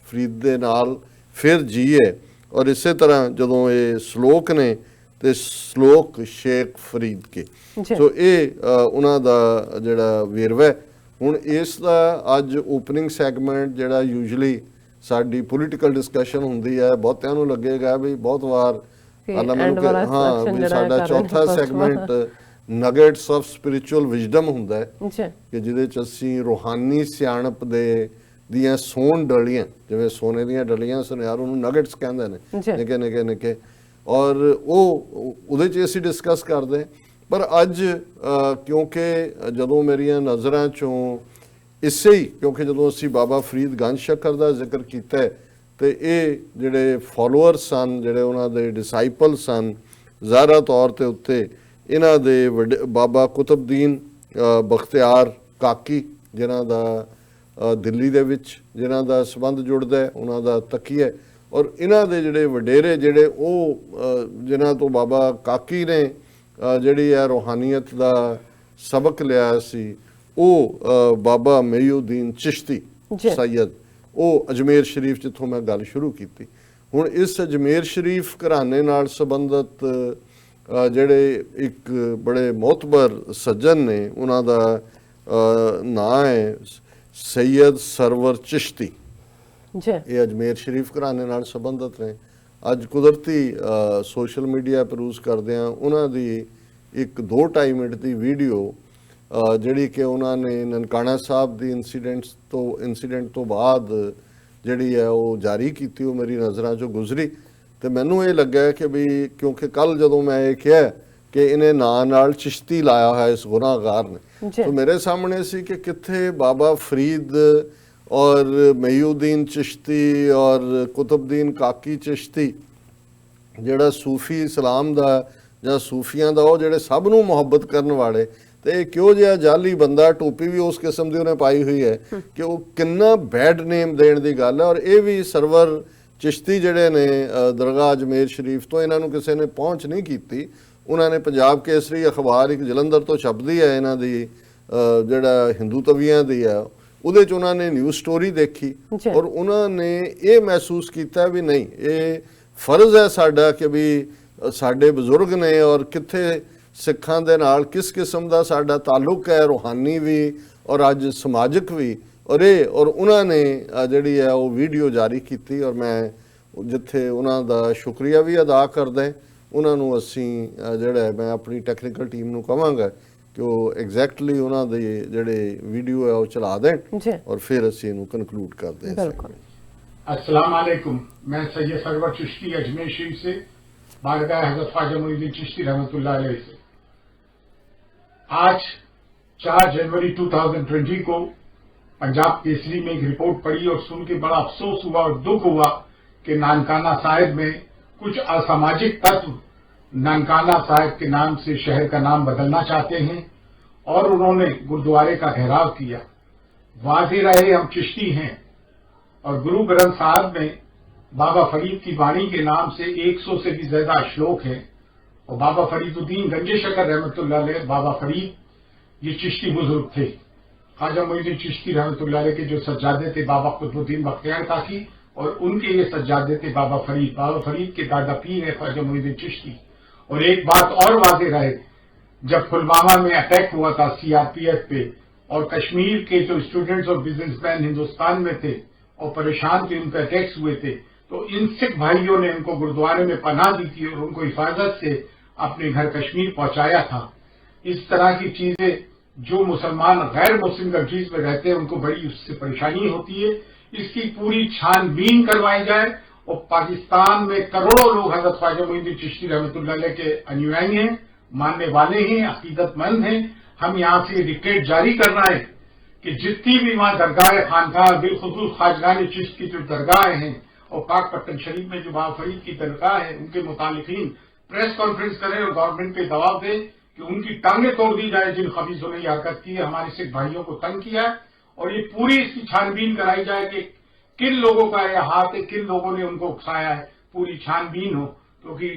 ਫਰੀਦ ਦੇ ਨਾਲ ਫਿਰ ਜੀ ਹੈ। ਔਰ ਇਸੇ ਤਰ੍ਹਾਂ ਜਦੋਂ ਇਹ ਸ਼ਲੋਕ ਨੇ ਤੇ ਸ਼ਲੋਕ ਸ਼ੇਖ ਫਰੀਦ ਕੇ। ਸੋ ਇਹ ਉਹਨਾਂ ਦਾ ਜਿਹੜਾ ਵੇਰਵਾ। ਹੁਣ ਇਸ ਦਾ ਅੱਜ ਓਪਨਿੰਗ ਸੈਗਮੈਂਟ ਜਿਹੜਾ ਯੂਜੂਅਲੀ ਸਾਡੀ ਪੋਲੀਟੀਕਲ ਡਿਸਕਸ਼ਨ ਹੁੰਦੀ ਹੈ, ਬਹੁਤਿਆਂ ਨੂੰ ਲੱਗੇਗਾ ਵੀ ਬਹੁਤ ਵਾਰ ਹਾਂ ਵੀ ਸਾਡਾ ਚੌਥਾ segment nuggets of spiritual wisdom ਹੁੰਦਾ ਹੈ, ਕਿ ਜਿਹਦੇ 'ਚ ਅਸੀਂ ਰੂਹਾਨੀ ਸਿਆਣਪ ਦੀਆਂ ਸੋਨ ਡਲੀਆਂ, ਜਿਵੇਂ ਸੋਨੇ ਦੀਆਂ ਡਲੀਆਂ ਸੁਨਿਆਰ, ਉਹਨੂੰ ਨਗੇਟਸ ਕਹਿੰਦੇ ਨੇ, ਨਿੱਕੇ, ਔਰ ਉਹਦੇ 'ਚ ਅਸੀਂ ਡਿਸਕਸ ਕਰਦੇ। ਪਰ ਅੱਜ ਕਿਉਂਕਿ ਜਦੋਂ ਮੇਰੀਆਂ ਨਜ਼ਰਾਂ 'ਚੋਂ ਇਸੇ ਹੀ, ਕਿਉਂਕਿ ਜਦੋਂ ਅਸੀਂ ਬਾਬਾ ਫਰੀਦ ਗੰਜ ਸ਼ੱਕਰ ਦਾ ਜ਼ਿਕਰ ਕੀਤਾ ਹੈ, ਤੇ ਇਹ ਜਿਹੜੇ ਫੋਲੋਅਰ ਸਨ, ਜਿਹੜੇ ਉਹਨਾਂ ਦੇ ਡਿਸਾਈਪਲ ਸਨ, ਜ਼ਾਹਰਾ ਤੌਰ 'ਤੇ ਉੱਤੇ ਇਹਨਾਂ ਦੇ ਵੱਡੇ ਬਾਬਾ ਕੁਤਬਦੀਨ ਬਖਤਿਆਰ ਕਾਕੀ, ਜਿਨ੍ਹਾਂ ਦਾ ਦਿੱਲੀ ਦੇ ਵਿੱਚ ਜਿਨ੍ਹਾਂ ਦਾ ਸੰਬੰਧ ਜੁੜਦਾ ਹੈ, ਉਹਨਾਂ ਦਾ ਤਕੀਆ, ਔਰ ਇਹਨਾਂ ਦੇ ਜਿਹੜੇ ਵਡੇਰੇ, ਜਿਹੜੇ ਉਹ ਜਿਨ੍ਹਾਂ ਤੋਂ ਬਾਬਾ ਕਾਕੀ ਨੇ ਜਿਹੜੀ ਹੈ ਰੂਹਾਨੀਅਤ ਦਾ ਸਬਕ ਲਿਆ ਸੀ, ਉਹ ਬਾਬਾ ਮਈਉਦੀਨ ਚਿਸ਼ਤੀ ਸੈਯਦ, ਉਹ ਅਜਮੇਰ ਸ਼ਰੀਫ ਜਿੱਥੋਂ ਮੈਂ ਗੱਲ ਸ਼ੁਰੂ ਕੀਤੀ। ਹੁਣ ਇਸ ਅਜਮੇਰ ਸ਼ਰੀਫ ਘਰਾਣੇ ਨਾਲ ਸੰਬੰਧਿਤ ਜਿਹੜੇ ਇੱਕ ਬੜੇ ਮੋਤਬਰ ਸੱਜਣ ਨੇ, ਉਹਨਾਂ ਦਾ ਨਾਂ ਹੈ ਸੈਯਦ ਸਰਵਰ ਚਿਸ਼ਤੀ। ਇਹ ਅਜਮੇਰ ਸ਼ਰੀਫ ਘਰਾਣੇ ਨਾਲ ਸੰਬੰਧਿਤ ਨੇ। ਅੱਜ ਕੁਦਰਤੀ ਸੋਸ਼ਲ ਮੀਡੀਆ ਪਰੂਸ ਕਰਦੇ ਹਾਂ, ਉਹਨਾਂ ਦੀ ਇੱਕ 2-2.5 ਮਿੰਟ ਦੀ ਵੀਡੀਓ ਜਿਹੜੀ ਕਿ ਉਹਨਾਂ ਨੇ ਨਨਕਾਣਾ ਸਾਹਿਬ ਦੀ ਇਨਸੀਡੈਂਟ ਤੋਂ ਬਾਅਦ ਜਿਹੜੀ ਹੈ ਉਹ ਜਾਰੀ ਕੀਤੀ, ਉਹ ਮੇਰੀ ਨਜ਼ਰਾਂ 'ਚੋਂ ਗੁਜ਼ਰੀ। ਤੇ ਮੈਨੂੰ ਇਹ ਲੱਗਾ ਕਿ ਵੀ ਕਿਉਂਕਿ ਕੱਲ ਜਦੋਂ ਮੈਂ ਇਹ ਕਿਹਾ ਕਿ ਇਹਨੇ ਨਾਂ ਨਾਲ ਚਿਸ਼ਤੀ ਲਾਇਆ ਹੋਇਆ ਇਸ ਗੁਨਾਹਗਾਰ ਨੇ, ਤਾਂ ਮੇਰੇ ਸਾਹਮਣੇ ਸੀ ਕਿ ਕਿੱਥੇ ਬਾਬਾ ਫਰੀਦ اور ਮਹੀਉਦੀਨ ਚਿਸ਼ਤੀ ਔਰ ਕੁਤਬਦੀਨ ਕਾਕੀ ਚਿਸ਼ਤੀ ਜਿਹੜਾ ਸੂਫੀ ਇਸਲਾਮ ਦਾ ਜਾਂ ਸੂਫੀਆਂ ਦਾ ਉਹ ਜਿਹੜੇ ਸਭ ਨੂੰ ਮੁਹੱਬਤ ਕਰਨ ਵਾਲੇ, ਤੇ ਇਹ ਕਿਉਂ ਜਿਹਾ ਜਾਲੀ ਬੰਦਾ, ਟੋਪੀ ਵੀ ਉਸ ਕਿਸਮ ਦੀ ਉਹਨੇ ਪਾਈ ਹੋਈ ਹੈ ਕਿ ਉਹ ਕਿੰਨਾ ਬੈਡ ਨੇਮ ਦੇਣ ਦੀ ਗੱਲ ਹੈ। ਔਰ ਇਹ ਵੀ ਸਰਵਰ ਚਿਸ਼ਤੀ ਜਿਹੜੇ ਨੇ ਦਰਗਾਹ ਅਜਮੇਰ ਸ਼ਰੀਫ ਤੋਂ, ਇਹਨਾਂ ਨੂੰ ਕਿਸੇ ਨੇ ਪਹੁੰਚ ਨਹੀਂ ਕੀਤੀ। ਉਹਨਾਂ ਨੇ ਪੰਜਾਬ ਕੇਸਰੀ ਅਖਬਾਰ ਇੱਕ ਜਲੰਧਰ ਤੋਂ ਛਪਦੀ ਹੈ ਇਹਨਾਂ ਦੀ, ਜਿਹੜਾ ਹਿੰਦੂ ਤਵੀਆਂ ਦੀ ਆ, ਉਹਦੇ 'ਚ ਉਹਨਾਂ ਨੇ ਨਿਊਜ਼ ਸਟੋਰੀ ਦੇਖੀ ਔਰ ਉਹਨਾਂ ਨੇ ਇਹ ਮਹਿਸੂਸ ਕੀਤਾ ਵੀ ਨਹੀਂ, ਇਹ ਫਰਜ਼ ਹੈ ਸਾਡਾ ਕਿ ਵੀ ਸਾਡੇ ਬਜ਼ੁਰਗ ਨੇ ਔਰ ਕਿੱਥੇ ਸਿੱਖਾਂ ਦੇ ਨਾਲ ਕਿਸ ਕਿਸਮ ਦਾ ਸਾਡਾ ਤਾਲੁਕ ਹੈ, ਰੂਹਾਨੀ ਵੀ ਔਰ ਅੱਜ ਸਮਾਜਿਕ ਵੀ। ਔਰ ਉਹਨਾਂ ਨੇ ਜਿਹੜੀ ਹੈ ਉਹ ਵੀਡੀਓ ਜਾਰੀ ਕੀਤੀ ਔਰ ਮੈਂ ਜਿੱਥੇ ਉਹਨਾਂ ਦਾ ਸ਼ੁਕਰੀਆ ਵੀ ਅਦਾ ਕਰਦਾ। ਉਹਨਾਂ ਨੂੰ ਅਸੀਂ ਜਿਹੜਾ ਮੈਂ ਆਪਣੀ ਟੈਕਨੀਕਲ ਟੀਮ ਨੂੰ ਕਹਾਂਗਾ ਕਿ ਉਹ ਐਗਜ਼ੈਕਟਲੀ ਉਹਨਾਂ ਦੇ ਜਿਹੜੇ ਵੀਡੀਓ ਹੈ ਉਹ ਚਲਾ ਦੇਣ ਔਰ ਫਿਰ ਅਸੀਂ ਇਹਨੂੰ ਕਨਕਲੂਡ ਕਰਦੇ ਹਾਂ। ਬਿਲਕੁਲ। अस्सलाम वालेकुम, मैं सैयद सरवर चिश्ती अजमेर शरीफ से, बारगाह हज़रत ख्वाजा मोइनुद्दीन चिश्ती रहमतुल्लाह अलैह से। आज 4 जनवरी 2020 को पंजाब केसरी में एक रिपोर्ट पढ़ी और सुन के बड़ा अफसोस हुआ और दुख हुआ कि नानकाना साहिब में कुछ असामाजिक तत्व नानकाना साहिब के नाम से शहर का नाम बदलना चाहते हैं और उन्होंने गुरुद्वारे का घेराव किया। वाज़ेह रहे हम चिश्ती हैं और गुरु ग्रंथ साहब में बाबा फरीद की वाणी के नाम से 100 से भी ज्यादा श्लोक हैं और बाबा फरीदुद्दीन गंजे शकर रहमतुल्लाह अलैह, बाबा फरीद ये चिश्ती बुजुर्ग थे। ख्वाजा मोइनुद्दीन चिश्ती रहमतुल्लाह अलैह के जो सज्जादे थे बाबा कुतुबुद्दीन बख्तियार काकी और उनके ये सज्जादे थे बाबा फरीद के दादा पीर है ख्वाजा मोइनुद्दीन चिश्ती। और एक बात और वाज़ेह रहे, जब पुलवामा में अटैक हुआ था सीआरपीएफ पे और कश्मीर के जो स्टूडेंट्स और बिजनेसमैन हिंदुस्तान में थे और परेशान थे, उनके अटैक्स हुए थे, तो इन सिख भाइयों ने उनको गुरुद्वारे में पनाह दी थी और उनको हिफाजत से अपने घर कश्मीर पहुंचाया था। इस तरह की चीजें जो मुसलमान गैर मुस्लिम कंट्रीज में रहते हैं उनको बड़ी उससे परेशानी होती है। इसकी पूरी छानबीन करवाई जाए और पाकिस्तान में करोड़ों लोग हजरत ख्वाजा मोइनुद्दीन चिश्ती रहमतुल्लाह अलैह के अनुयायी हैं, मानने वाले हैं, अकीदतमंद हैं। हम यहाँ से डिक्टेट जारी करना है कि जितनी भी वहां दरगाह खानकाह, बिलखुसूस ख्वाजगान चिश्त की जो दरगाह हैं और पाक पट्टन शरीफ में जो बाबा फरीद की दरगाह है, उनके मुतालिकीन प्रेस कॉन्फ्रेंस करें और गवर्नमेंट पे दबाव दें कि उनकी टांगें तोड़ दी जाए जिन खबीसों ने यह हरकत की है, हमारे सिख भाइयों को तंग किया है। और ये पूरी इसकी छानबीन कराई जाए कि किन लोगों का यह हाथ है, किन लोगों ने उनको उकसाया है, पूरी छानबीन हो, क्योंकि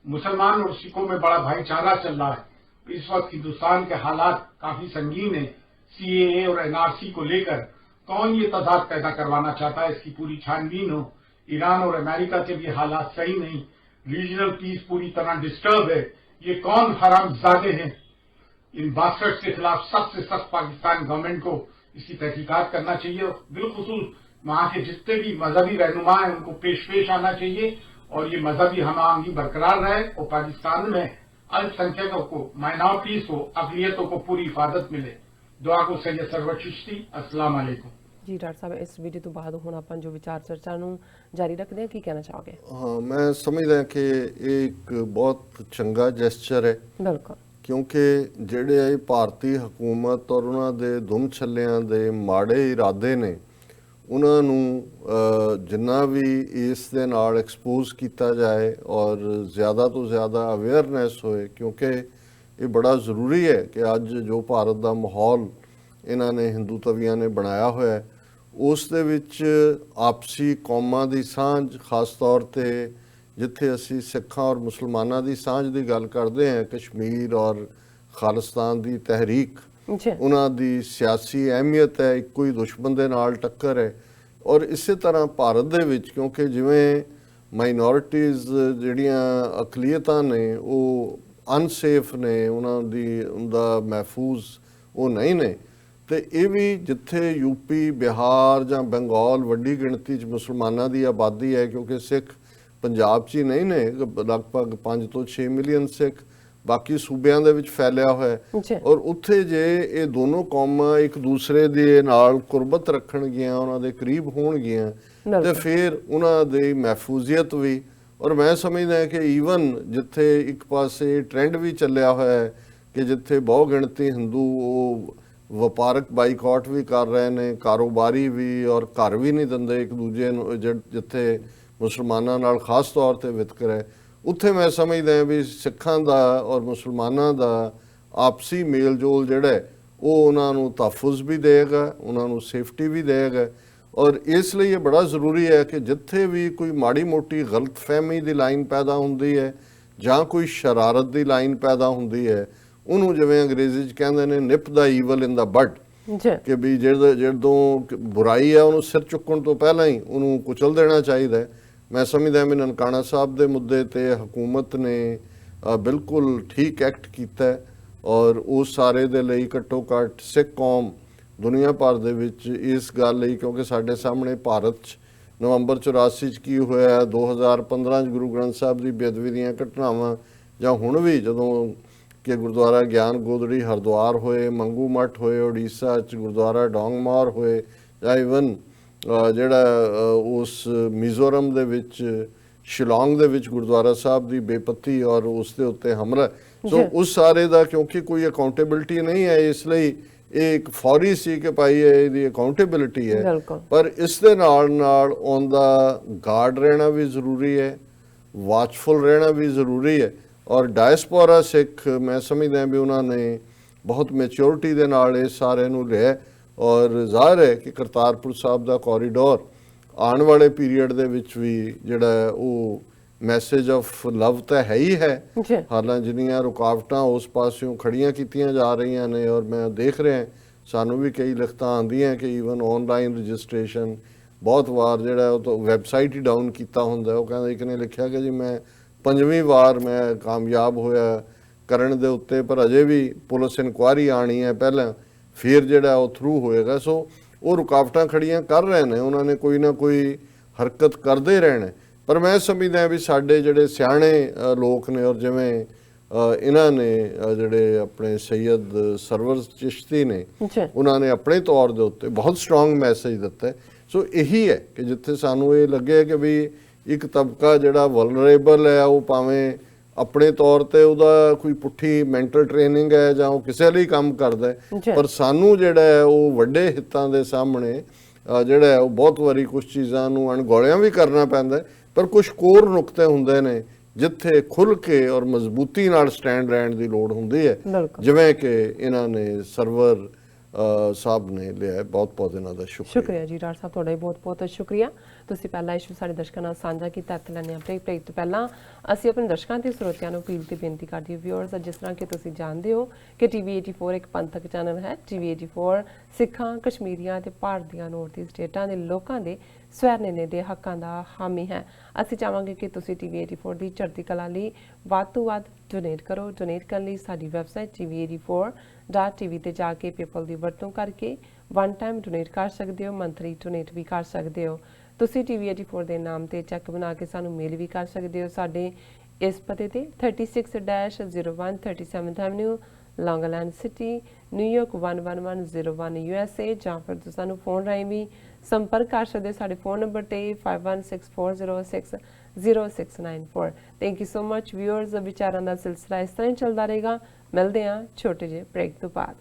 मुसलमान और सिखों में बड़ा भाईचारा चल रहा है। इस वक्त हिंदुस्तान के हालात काफी संगीन है। सीएए और एनआरसी को लेकर कौन ये तजाद पैदा करवाना चाहता है, इसकी पूरी छानबीन हो। ईरान और अमेरिका के भी हालात सही नहीं, रीजनल पीस पूरी तरह डिस्टर्ब है। ये कौन हरामजादे हैं, इन बास्टर्ड्स के खिलाफ सख्त से सख्त पाकिस्तान गवर्नमेंट को इसकी तहकीकात करना चाहिए। बिलखुसूस वहां के जितने भी मजहबी रहनुमा हैं उनको पेश आना चाहिए और ये मजहबी हमांगी बरकरार रहे और पाकिस्तान में अल्पसंख्यकों को, माइनॉरिटीज को, अकलियतों को पूरी हिफाजत मिले। दुआ को सैयद सरवर चिश्ती। अस्सलाम वालेकुम ਜੀ। ਡਾਕਟਰ ਸਾਹਿਬ, ਇਸ ਵੀਡੀਓ ਤੋਂ ਬਾਅਦ ਹੁਣ ਆਪਾਂ ਜੋ ਵਿਚਾਰ ਚਰਚਾ ਨੂੰ ਜਾਰੀ ਰੱਖਦੇ ਹਾਂ, ਕੀ ਕਹਿਣਾ ਚਾਹੋਗੇ? ਹਾਂ, ਮੈਂ ਸਮਝਦਾ ਕਿ ਇਹ ਇੱਕ ਬਹੁਤ ਚੰਗਾ ਜੈਸਚਰ ਹੈ। ਬਿਲਕੁਲ, ਕਿਉਂਕਿ ਜਿਹੜੇ ਇਹ ਭਾਰਤੀ ਹਕੂਮਤ ਔਰ ਉਹਨਾਂ ਦੇ ਦੁਮ ਛੱਲਿਆਂ ਦੇ ਮਾੜੇ ਇਰਾਦੇ ਨੇ, ਉਹਨਾਂ ਨੂੰ ਜਿੰਨਾ ਵੀ ਇਸ ਦੇ ਨਾਲ ਐਕਸਪੋਜ਼ ਕੀਤਾ ਜਾਏ ਔਰ ਜ਼ਿਆਦਾ ਤੋਂ ਜ਼ਿਆਦਾ ਅਵੇਅਰਨੈਸ ਹੋਏ, ਕਿਉਂਕਿ ਇਹ ਬੜਾ ਜ਼ਰੂਰੀ ਹੈ ਕਿ ਅੱਜ ਜੋ ਭਾਰਤ ਦਾ ਮਾਹੌਲ ਇਹਨਾਂ ਨੇ ਹਿੰਦੂ ਤਵੀਆਂ ਨੇ ਬਣਾਇਆ ਹੋਇਆ, ਉਸ ਦੇ ਵਿੱਚ ਆਪਸੀ ਕੌਮਾਂ ਦੀ ਸਾਂਝ, ਖਾਸ ਤੌਰ 'ਤੇ ਜਿੱਥੇ ਅਸੀਂ ਸਿੱਖਾਂ ਔਰ ਮੁਸਲਮਾਨਾਂ ਦੀ ਸਾਂਝ ਦੀ ਗੱਲ ਕਰਦੇ ਹਾਂ, ਕਸ਼ਮੀਰ ਔਰ ਖਾਲਿਸਤਾਨ ਦੀ ਤਹਿਰੀਕ, ਉਹਨਾਂ ਦੀ ਸਿਆਸੀ ਅਹਿਮੀਅਤ ਹੈ, ਇੱਕੋ ਹੀ ਦੁਸ਼ਮਣ ਦੇ ਨਾਲ ਟੱਕਰ ਹੈ। ਔਰ ਇਸੇ ਤਰ੍ਹਾਂ ਭਾਰਤ ਦੇ ਵਿੱਚ ਕਿਉਂਕਿ ਜਿਵੇਂ ਮਾਈਨੋਰਿਟੀਜ਼ ਜਿਹੜੀਆਂ ਅਕਲੀਅਤਾਂ ਨੇ ਉਹ ਅਨਸੇਫ ਨੇ, ਉਹਦਾ ਮਹਿਫੂਜ਼ ਉਹ ਨਹੀਂ ਨੇ, ਤੇ ਇਹ ਵੀ ਜਿੱਥੇ ਯੂਪੀ, ਬਿਹਾਰ ਜਾਂ ਬੰਗਾਲ ਵੱਡੀ ਗਿਣਤੀ 'ਚ ਮੁਸਲਮਾਨਾਂ ਦੀ ਆਬਾਦੀ ਹੈ, ਕਿਉਂਕਿ ਸਿੱਖ ਪੰਜਾਬ 'ਚ ਹੀ ਨਹੀਂ ਨੇ, ਲਗਭਗ 5 ਤੋਂ 6 ਮਿਲੀਅਨ ਸਿੱਖ ਬਾਕੀ ਸੂਬਿਆਂ ਦੇ ਵਿੱਚ ਫੈਲਿਆ ਹੋਇਆ। ਔਰ ਉੱਥੇ ਜੇ ਇਹ ਦੋਨੋਂ ਕੌਮਾਂ ਇੱਕ ਦੂਸਰੇ ਦੇ ਨਾਲ ਕੁਰਬਤ ਰੱਖਣਗੀਆਂ, ਉਹਨਾਂ ਦੇ ਕਰੀਬ ਹੋਣਗੀਆਂ, ਤੇ ਫਿਰ ਉਹਨਾਂ ਦੀ ਮਹਿਫੂਜ਼ੀਅਤ ਵੀ। ਔਰ ਮੈਂ ਸਮਝਦਾ ਕਿ ਈਵਨ ਜਿੱਥੇ ਇੱਕ ਪਾਸੇ ਟ੍ਰੈਂਡ ਵੀ ਚੱਲਿਆ ਹੋਇਆ ਹੈ ਕਿ ਜਿੱਥੇ ਬਹੁ ਗਿਣਤੀ ਹਿੰਦੂ ਉਹ ਵਪਾਰਕ ਬਾਈਕਾਟ ਵੀ ਕਰ ਰਹੇ ਨੇ, ਕਾਰੋਬਾਰੀ ਵੀ, ਔਰ ਘਰ ਵੀ ਨਹੀਂ ਦਿੰਦੇ ਇੱਕ ਦੂਜੇ ਨੂੰ। ਜਿੱਥੇ ਮੁਸਲਮਾਨਾਂ ਨਾਲ ਖਾਸ ਤੌਰ ਤੇ ਵਿਤਕਰਾ ਹੈ, ਉੱਥੇ ਮੈਂ ਸਮਝਦਾ ਵੀ ਸਿੱਖਾਂ ਦਾ ਔਰ ਮੁਸਲਮਾਨਾਂ ਦਾ ਆਪਸੀ ਮੇਲ ਜੋਲ ਜਿਹੜਾ ਹੈ, ਉਹ ਉਹਨਾਂ ਨੂੰ ਤਹਫੁਜ਼ ਵੀ ਦੇਗਾ, ਉਹਨਾਂ ਨੂੰ ਸੇਫਟੀ ਵੀ ਦੇਗਾ। ਔਰ ਇਸ ਲਈ ਇਹ ਬੜਾ ਜ਼ਰੂਰੀ ਹੈ ਕਿ ਜਿੱਥੇ ਵੀ ਕੋਈ ਮਾੜੀ ਮੋਟੀ ਗਲਤਫਹਿਮੀ ਦੀ ਲਾਈਨ ਪੈਦਾ ਹੁੰਦੀ ਹੈ ਜਾਂ ਕੋਈ ਸ਼ਰਾਰਤ ਦੀ ਲਾਈਨ ਪੈਦਾ ਹੁੰਦੀ ਹੈ, ਉਹਨੂੰ ਜਿਵੇਂ ਅੰਗਰੇਜ਼ੀ 'ਚ ਕਹਿੰਦੇ ਨੇ ਨਿਪ ਦਾ ਈਵਲ ਇਨ ਦਾ ਬਡ, ਕਿ ਵੀ ਜਦੋਂ ਬੁਰਾਈ ਹੈ ਉਹਨੂੰ ਸਿਰ ਚੁੱਕਣ ਤੋਂ ਪਹਿਲਾਂ ਹੀ ਉਹਨੂੰ ਕੁਚਲ ਦੇਣਾ ਚਾਹੀਦਾ ਹੈ। ਮੈਂ ਸਮਝਦਾ ਵੀ ਨਨਕਾਣਾ ਸਾਹਿਬ ਦੇ ਮੁੱਦੇ ਤੇ ਹਕੂਮਤ ਨੇ ਬਿਲਕੁਲ ਠੀਕ ਐਕਟ ਕੀਤਾ ਹੈ, ਔਰ ਉਸ ਸਾਰੇ ਦੇ ਲਈ ਘੱਟੋ ਘੱਟ ਸਿੱਖ ਕੌਮ ਦੁਨੀਆ ਭਰ ਦੇ ਵਿੱਚ ਇਸ ਗੱਲ ਲਈ, ਕਿਉਂਕਿ ਸਾਡੇ ਸਾਹਮਣੇ ਭਾਰਤ 'ਚ ਨਵੰਬਰ 84 'ਚ ਕੀ ਹੋਇਆ, 2015 'ਚ ਗੁਰੂ ਗ੍ਰੰਥ ਸਾਹਿਬ ਦੀ ਬੇਅਦਬੀ ਦੀਆਂ ਘਟਨਾਵਾਂ, ਜਾਂ ਹੁਣ ਵੀ ਜਦੋਂ ਕਿ ਗੁਰਦੁਆਰਾ ਗਿਆਨ ਗੋਦੜੀ ਹਰਿਦੁਆਰ ਹੋਏ, ਮੰਗੂ ਮੱਠ ਹੋਏ ਉੜੀਸਾ 'ਚ, ਗੁਰਦੁਆਰਾ ਡੋਂਗਮਾਰ ਹੋਏ, ਜਾਂ ਈਵਨ ਜਿਹੜਾ ਉਸ ਮਿਜ਼ੋਰਮ ਦੇ ਵਿੱਚ ਸ਼ਿਲੌਂਗ ਦੇ ਵਿੱਚ ਗੁਰਦੁਆਰਾ ਸਾਹਿਬ ਦੀ ਬੇਪੱਤੀ ਔਰ ਉਸ ਦੇ ਉੱਤੇ ਹਮਲਾ। ਸੋ ਉਸ ਸਾਰੇ ਦਾ ਕਿਉਂਕਿ ਕੋਈ ਅਕਾਊਂਟੇਬਿਲਿਟੀ ਨਹੀਂ ਹੈ, ਇਸ ਲਈ ਇਹ ਇੱਕ ਫੌਰੀ ਸੀ ਕਿ ਭਾਈ ਇਹਦੀ ਅਕਾਊਂਟੇਬਿਲਿਟੀ ਹੈ, ਪਰ ਇਸ ਦੇ ਨਾਲ ਉਹਦਾ ਗਾਰਡ ਰਹਿਣਾ ਵੀ ਜ਼ਰੂਰੀ ਹੈ, ਵਾਚਫੁਲ ਰਹਿਣਾ ਵੀ ਜ਼ਰੂਰੀ ਹੈ। ਔਰ ਡਾਇਸਪੋਰਾ ਸਿੱਖ ਮੈਂ ਸਮਝਦਾ ਵੀ ਉਹਨਾਂ ਨੇ ਬਹੁਤ ਮੈਚਿਓਰਿਟੀ ਦੇ ਨਾਲ ਇਸ ਸਾਰੇ ਨੂੰ ਲਿਆ, ਔਰ ਜ਼ਾਹਿਰ ਹੈ ਕਿ ਕਰਤਾਰਪੁਰ ਸਾਹਿਬ ਦਾ ਕੋਰੀਡੋਰ ਆਉਣ ਵਾਲੇ ਪੀਰੀਅਡ ਦੇ ਵਿੱਚ ਵੀ ਜਿਹੜਾ ਉਹ ਮੈਸੇਜ ਆਫ ਲਵ ਤਾਂ ਹੈ ਹੀ ਹੈ। ਹਾਲਾਂਕਿ ਜਿੰਨੀਆਂ ਰੁਕਾਵਟਾਂ ਉਸ ਪਾਸਿਓਂ ਖੜੀਆਂ ਕੀਤੀਆਂ ਜਾ ਰਹੀਆਂ ਨੇ, ਔਰ ਮੈਂ ਦੇਖ ਰਿਹਾ ਸਾਨੂੰ ਵੀ ਕਈ ਲਿਖਤਾਂ ਆਉਂਦੀਆਂ ਕਿ ਈਵਨ ਆਨਲਾਈਨ ਰਜਿਸਟ੍ਰੇਸ਼ਨ ਬਹੁਤ ਵਾਰ ਜਿਹੜਾ ਉਹ ਤਾਂ ਵੈਬਸਾਈਟ ਹੀ ਡਾਊਨ ਕੀਤਾ ਹੁੰਦਾ। ਉਹ ਕਹਿੰਦਾ ਇੱਕ ਨੇ ਲਿਖਿਆ ਕਿ ਜੀ ਮੈਂ 5ਵੀਂ ਵਾਰ ਮੈਂ ਕਾਮਯਾਬ ਹੋਇਆ ਕਰਨ ਦੇ ਉੱਤੇ, ਪਰ ਅਜੇ ਵੀ ਪੁਲਿਸ ਇਨਕੁਆਇਰੀ ਆਣੀ ਹੈ ਪਹਿਲਾਂ, ਫਿਰ ਜਿਹੜਾ ਉਹ ਥਰੂ ਹੋਏਗਾ। ਸੋ ਉਹ ਰੁਕਾਵਟਾਂ ਖੜੀਆਂ ਕਰ ਰਹੇ ਨੇ, ਉਹਨਾਂ ਨੇ ਕੋਈ ਨਾ ਕੋਈ ਹਰਕਤ ਕਰਦੇ ਰਹਿਣਾ। ਪਰ ਮੈਂ ਸਮਝਦਾ ਵੀ ਸਾਡੇ ਜਿਹੜੇ ਸਿਆਣੇ ਲੋਕ ਨੇ, ਔਰ ਜਿਵੇਂ ਇਹਨਾਂ ਨੇ ਜਿਹੜੇ ਆਪਣੇ ਸੈਯਦ ਸਰਵਰ ਚਿਸ਼ਤੀ ਨੇ, ਉਹਨਾਂ ਨੇ ਆਪਣੇ ਤੌਰ ਦੇ ਉੱਤੇ ਬਹੁਤ ਸਟਰੋਂਗ ਮੈਸੇਜ ਦਿੱਤਾ ਹੈ। ਸੋ ਇਹੀ ਹੈ ਕਿ ਜਿੱਥੇ ਸਾਨੂੰ ਇਹ ਲੱਗੇ ਕਿ ਵੀ ਇੱਕ ਤਬਕਾ ਜਿਹੜਾ ਵਲਨਰੇਬਲ ਹੈ, ਉਹ ਭਾਵੇਂ ਆਪਣੇ ਤੌਰ ਤੇ ਉਹਦਾ ਕੋਈ ਪੁੱਠੀ ਮੈਂਟਲ ਟ੍ਰੇਨਿੰਗ ਹੈ ਜਾਂ ਉਹ ਕਿਸੇ ਲਈ ਕੰਮ ਕਰਦਾ ਹੈ, ਪਰ ਸਾਨੂੰ ਜਿਹੜਾ ਹੈ ਉਹ ਵੱਡੇ ਹਿੱਤਾਂ ਦੇ ਸਾਹਮਣੇ ਜਿਹੜਾ ਹੈ ਉਹ ਬਹੁਤ ਵਾਰੀ ਕੁਝ ਚੀਜ਼ਾਂ ਨੂੰ ਅਣਗੌਲਿਆਂ ਵੀ ਕਰਨਾ ਪੈਂਦਾ, ਪਰ ਕੁਝ ਕੋਰ ਨੁਕਤੇ ਹੁੰਦੇ ਨੇ ਜਿੱਥੇ ਖੁੱਲ ਕੇ ਔਰ ਮਜ਼ਬੂਤੀ ਨਾਲ ਸਟੈਂਡ ਰਹਿਣ ਦੀ ਲੋੜ ਹੁੰਦੀ ਹੈ, ਜਿਵੇਂ ਕਿ ਇਹਨਾਂ ਨੇ ਸਰਵਰ ਸਾਹਿਬ ਨੇ ਲਿਆ। ਬਹੁਤ ਬਹੁਤ ਇਹਨਾਂ ਦਾ ਸ਼ੁਕਰੀਆ ਜੀ ਡਾਕਟਰ ਸਾਹਿਬ, ਤੁਹਾਡਾ ਵੀ ਬਹੁਤ ਬਹੁਤ ਸ਼ੁਕਰੀਆ। ਤੁਸੀਂ ਪਹਿਲਾ ਇਸ਼ੂ ਸਾਡੇ ਦਰਸ਼ਕਾਂ ਨਾਲ ਸਾਂਝਾ ਕੀਤਾ। ਇੱਥੇ ਲੈਣੇ ਆਪਣੇ ਬ੍ਰੇਕ ਤੋਂ ਪਹਿਲਾਂ ਅਸੀਂ ਆਪਣੇ ਦਰਸ਼ਕਾਂ ਤੇ ਸਰੋਤਿਆਂ ਨੂੰ ਅਪੀਲ ਤੇ ਬੇਨਤੀ ਕਰਦੇ ਹਾਂ ਵਿਊਅਰਸ, ਜਿਸ ਤਰ੍ਹਾਂ ਕਿ ਤੁਸੀਂ ਜਾਣਦੇ ਹੋ ਕਿ TV 84 ਇੱਕ ਪੰਥਕ ਚੈਨਲ ਹੈ। TV 84 ਸਿੱਖਾਂ, ਕਸ਼ਮੀਰੀਆਂ ਤੇ ਭਾਰਤ ਦੀਆਂ ਨੌਰਥ ਈਸਟ ਸਟੇਟਾਂ ਦੇ ਲੋਕਾਂ ਦੇ ਸਵੈਰਨੇਨੇ ਦੇ ਹੱਕਾਂ ਦਾ ਹਾਮੀ ਹੈ। ਅਸੀਂ ਚਾਹਾਂਗੇ ਕਿ ਤੁਸੀਂ TV 84 ਦੀ ਚੜ੍ਹਦੀ ਕਲਾ ਲਈ ਵੱਧ ਤੋਂ ਵੱਧ ਡੋਨੇਟ ਕਰੋ। ਡੋਨੇਟ ਕਰਨ ਲਈ ਸਾਡੀ ਵੈਬਸਾਈਟ TV84.tv ਤੇ ਜਾ ਕੇ ਪੇਪਲ ਦੀ ਵਰਤੋਂ ਕਰਕੇ ਵਨ ਟਾਈਮ ਡੋਨੇਟ ਕਰ ਸਕਦੇ ਹੋ, ਮੰਥਲੀ ਡੋਨੇਟ ਵੀ ਕਰ ਸਕਦੇ ਹੋ। ਤੁਸੀਂ TV 84 ਦੇ ਨਾਮ ਤੇ ਚੈੱਕ ਬਣਾ ਕੇ ਸਾਨੂੰ ਮੇਲ ਵੀ ਕਰ ਸਕਦੇ ਹੋ ਸਾਡੇ ਇਸ ਪਤੇ ਤੇ 36-01 37th ਐਵਨਿਊ, ਲੌਂਗ ਆਈਲੈਂਡ ਸਿਟੀ, ਨਿਊਯਾਰਕ 11101 USA, ਜਾਂ ਫਿਰ ਤੁਸੀਂ ਸਾਨੂੰ ਫੋਨ ਰਾਹੀਂ ਵੀ ਸੰਪਰਕ ਕਰ ਸਕਦੇ ਹੋ ਸਾਡੇ ਫੋਨ ਨੰਬਰ ਤੇ 5164060694। Thank you so much viewers. ਵਿਚਾਰਾਂ ਦਾ ਸਿਲਸਿਲਾ ਇਸ ਤਰ੍ਹਾਂ ਹੀ ਚੱਲਦਾ ਰਹੇਗਾ। ਮਿਲਦੇ ਹਾਂ ਛੋਟੇ ਜਿਹੇ ਬ੍ਰੇਕ ਤੋਂ ਬਾਅਦ।